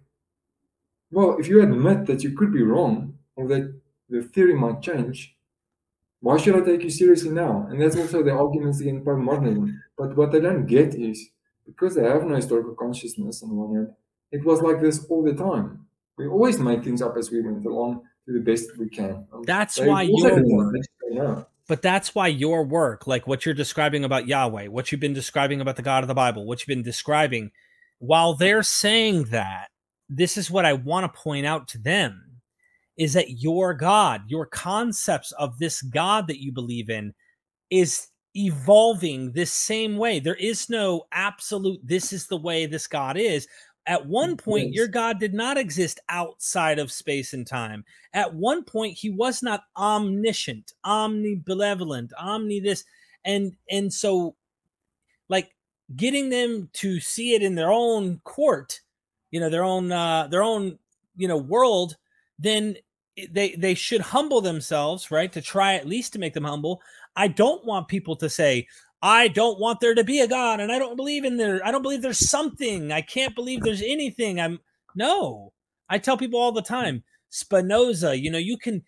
A: well, if you admit that you could be wrong or that the theory might change, why should I take you seriously now? And that's also the arguments against postmodernism. But what they don't get is, because they have no historical consciousness on the one hand, it was like this all the time. We always made things up as we went along to the best we can.
B: That's why But that's why your work, like what you're describing about Yahweh, what you've been describing about the God of the Bible, what you've been describing, while they're saying that, this is what I want to point out to them, is that your God, your concepts of this God that you believe in is evolving this same way. There is no absolute, this is the way this God is. At one point, your God did not exist outside of space and time. At one point, he was not omniscient, omnibenevolent, this. And so, like, getting them to see it in their own court, their own world, then they should humble themselves, right? To try at least to make them humble. I don't want people to say, I don't want there to be a God, and I don't believe I don't believe there's something. I can't believe there's anything. No. I tell people all the time, Spinoza, you can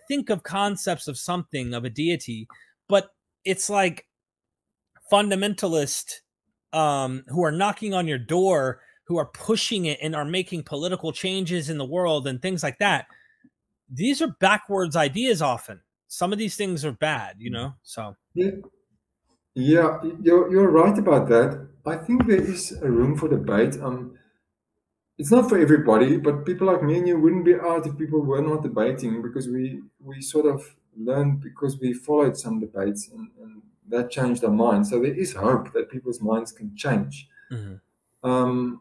B: think of concepts of something, of a deity, but it's like fundamentalists who are knocking on your door, who are pushing it and are making political changes in the world and things like that. These are backwards ideas often. Some of these things are bad, so.
A: Yeah, you're right about that. I think there is a room for debate. It's not for everybody, but people like me and you wouldn't be out if people were not debating, because we sort of learned because we followed some debates and that changed our minds. So there is hope that people's minds can change. Mm-hmm.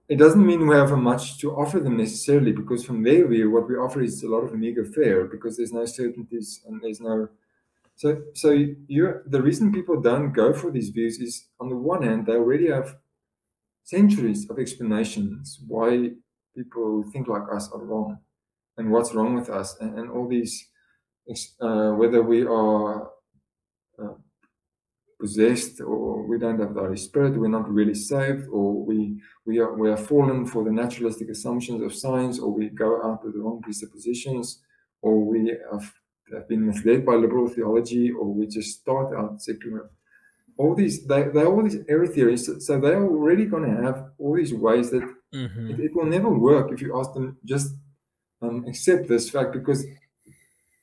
A: It doesn't mean we have much to offer them necessarily, because from their view, what we offer is a lot of meager fare, because there's no certainties and there's no. So the reason people don't go for these views is, on the one hand, they already have centuries of explanations why people who think like us are wrong and what's wrong with us, and all these, whether we are possessed or we don't have the Holy Spirit, we're not really saved, or we are fallen for the naturalistic assumptions of science, or we go out with the wrong presuppositions, or we have been misled by liberal theology, or we just start out secular. All these, they're all these error theories. So they're already going to have all these ways that it will never work if you ask them just accept this fact, because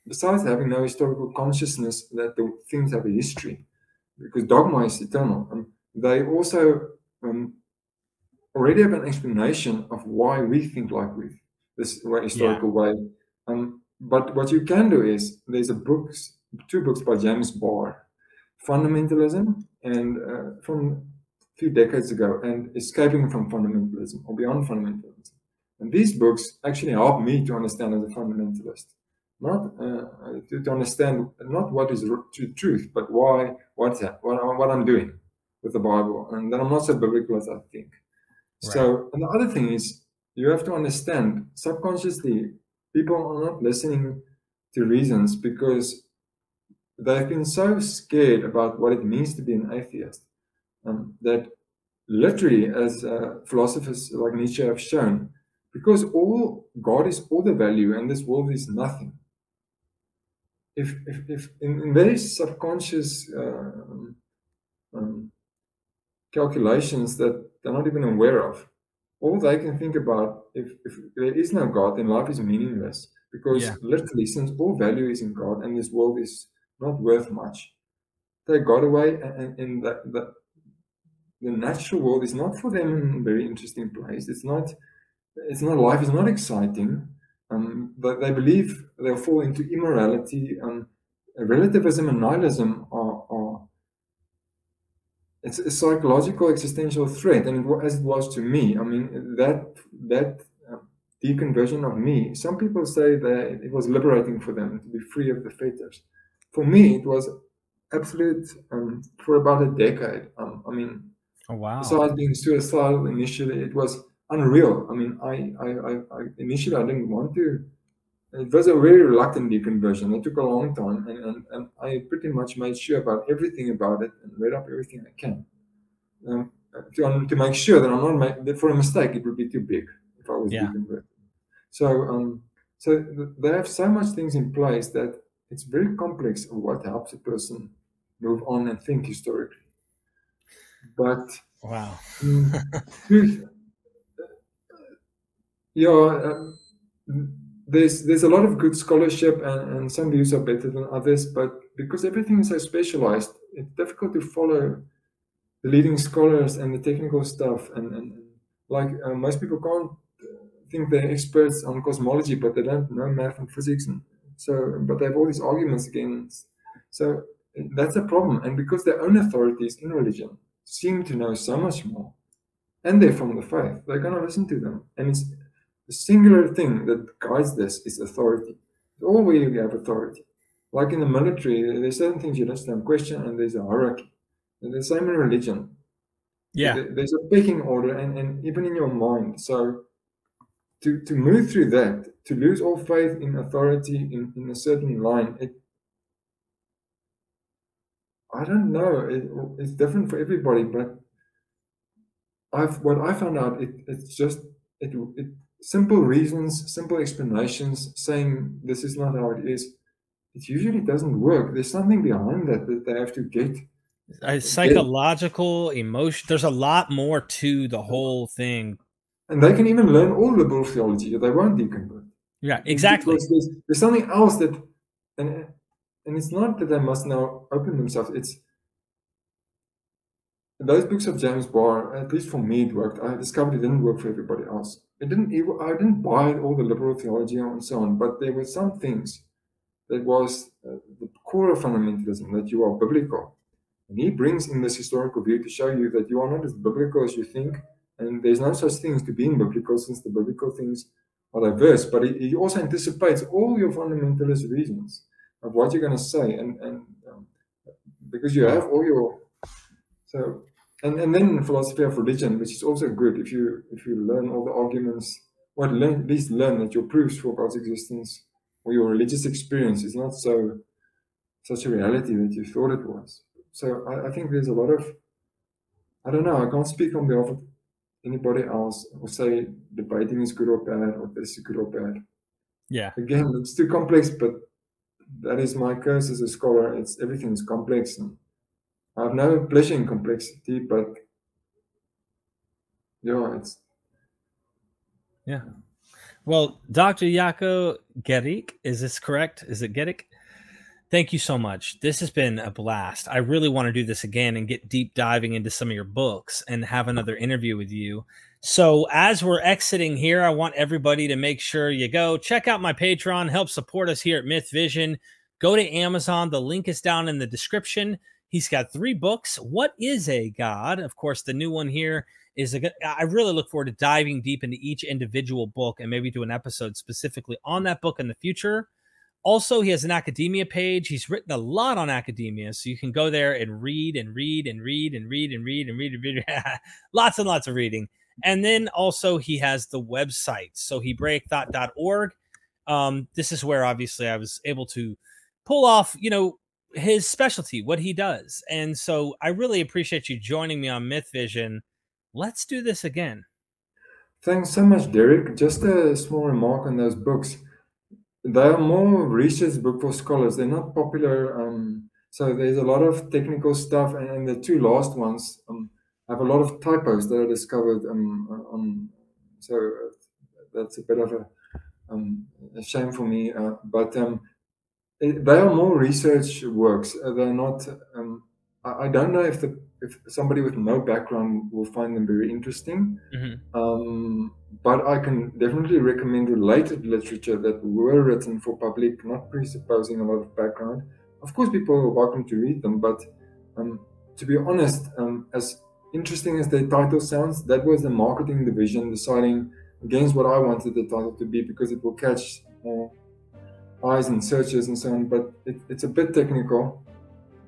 A: besides having no historical consciousness that the things have a history, because dogma is eternal, they also already have an explanation of why we think like this historical way. But what you can do is, there's a book two books by James Bart, Fundamentalism, and from a few decades ago, and Escaping from Fundamentalism, or Beyond Fundamentalism. And these books actually help me to understand as a fundamentalist, not to understand not what is truth, but what I'm doing with the Bible, and that I'm not so biblical as I think. Right. So, and the other thing is, you have to understand subconsciously, people are not listening to reasons because they've been so scared about what it means to be an atheist that literally, as philosophers like Nietzsche have shown, because God is all the value and this world is nothing. If in very subconscious calculations that they're not even aware of, all they can think about, if there is no God, then life is meaningless. Because literally, since all value is in God and this world is not worth much, take God away, and the natural world is not for them in a very interesting place. It's not life is not exciting. But they believe they'll fall into immorality. Relativism and nihilism are it's a psychological existential threat, and as it was to me. I mean, that deconversion of me. Some people say that it was liberating for them to be free of the fetters. For me, it was absolute. For about a decade. I mean,
B: oh, wow.
A: Besides being suicidal initially, it was unreal. I mean, I initially I didn't want to. It was a very reluctant deconversion. It took a long time, and I pretty much made sure about everything about it and read up everything I can to make sure that I'm not that for a mistake it would be too big if I was deconverted. So they have so much things in place that it's very complex of what helps a person move on and think historically. But
B: wow.
A: There's a lot of good scholarship, and some views are better than others, but because everything is so specialized, it's difficult to follow the leading scholars and the technical stuff. And like most people can't think they're experts on cosmology, but they don't know math and physics, and but they have all these arguments against. So that's a problem. And because their own authorities in religion seem to know so much more, and they're from the faith, they're going to listen to them. And it's the singular thing that guides this is authority. It's all where you have authority. Like in the military, there's certain things you just don't question, and there's a hierarchy. And the same in religion.
B: Yeah.
A: There's a pecking order, and even in your mind. So to move through that, to lose all faith in authority in a certain line, I don't know. It's different for everybody, but what I found out, it's just simple reasons, simple explanations, saying this is not how it is. It usually doesn't work. There's something behind that they have to get.
B: Psychological, emotion. There's a lot more to the whole thing.
A: And they can even learn all liberal theology. They won't deconvert.
B: Yeah, exactly.
A: Because there's something else that, and it's not that they must now open themselves. It's those books of James Bart, at least for me, it worked. I discovered it didn't work for everybody else. I didn't buy all the liberal theology and so on, but there were some things that was the core of fundamentalism, that you are biblical. And he brings in this historical view to show you that you are not as biblical as you think, and there's no such thing as to being biblical, since the biblical things are diverse. But he also anticipates all your fundamentalist reasons of what you're going to say, and because you have all your and then philosophy of religion, which is also good if you learn all the arguments, or at least learn that your proofs for God's existence or your religious experience is not such a reality that you thought it was. So I think there's a lot of, I don't know, I can't speak on behalf of anybody else or say debating is good or bad, or this is good or bad.
B: Yeah.
A: Again, it's too complex, but that is my curse as a scholar. Everything is complex, and I have no pleasure in complexity, but
B: yeah. Well, Dr. Jaco Gericke, is this correct? Is it Gericke? Thank you so much. This has been a blast. I really want to do this again and get deep diving into some of your books and have another interview with you. So as we're exiting here, I want everybody to make sure you go check out my Patreon, help support us here at MythVision. Go to Amazon. The link is down in the description. He's got 3 books. What is a God? Of course, the new one here is I really look forward to diving deep into each individual book and maybe do an episode specifically on that book in the future. Also, he has an academia page. He's written a lot on academia, so you can go there and read and read and read and read and read and read and read. Lots and lots of reading. And then also he has the website, sohebreakthought.org. This is where obviously I was able to pull off, his specialty, what he does. And so I really appreciate you joining me on MythVision. Let's do this again.
A: Thanks so much, Derek. Just a small remark on those books. They are more research book for scholars. They're not popular. So there's a lot of technical stuff. And the 2 last ones have a lot of typos that are discovered. So that's a bit of a shame for me. But they are more research works. They're not. I don't know if somebody with no background will find them very interesting. But I can definitely recommend related literature that were written for public, not presupposing a lot of background. Of course, people are welcome to read them, but to be honest, as interesting as the title sounds, that was the marketing division deciding against what I wanted the title to be, because it will catch more eyes and searches and so on. But it's a bit technical,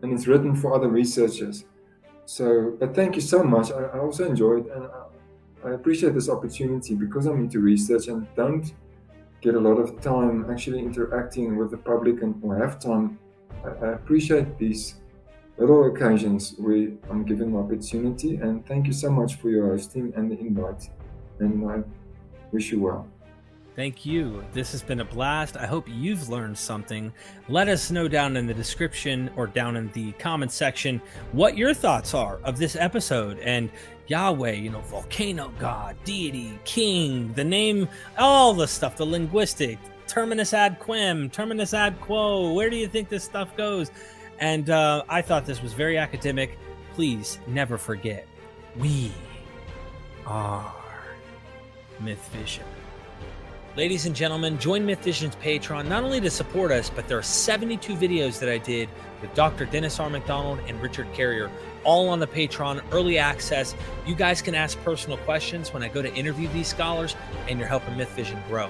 A: and it's written for other researchers. So, but thank you so much. I also enjoyed it, and I appreciate this opportunity because I'm into research and don't get a lot of time actually interacting with the public and have time. I appreciate these little occasions where I'm given the opportunity, and thank you so much for your hosting and the invite, and I wish you well.
B: Thank you. This has been a blast. I hope you've learned something. Let us know down in the description or down in the comment section what your thoughts are of this episode and Yahweh, volcano god, deity, king, the name, all the stuff, the linguistic, terminus ad quem, terminus ad quo. Where do you think this stuff goes? And I thought this was very academic. Please never forget, we are MythVision. Ladies and gentlemen, join MythVision's Patreon not only to support us, but there are 72 videos that I did with Dr. Dennis R. McDonald and Richard Carrier, all on the Patreon, early access. You guys can ask personal questions when I go to interview these scholars, and you're helping MythVision grow.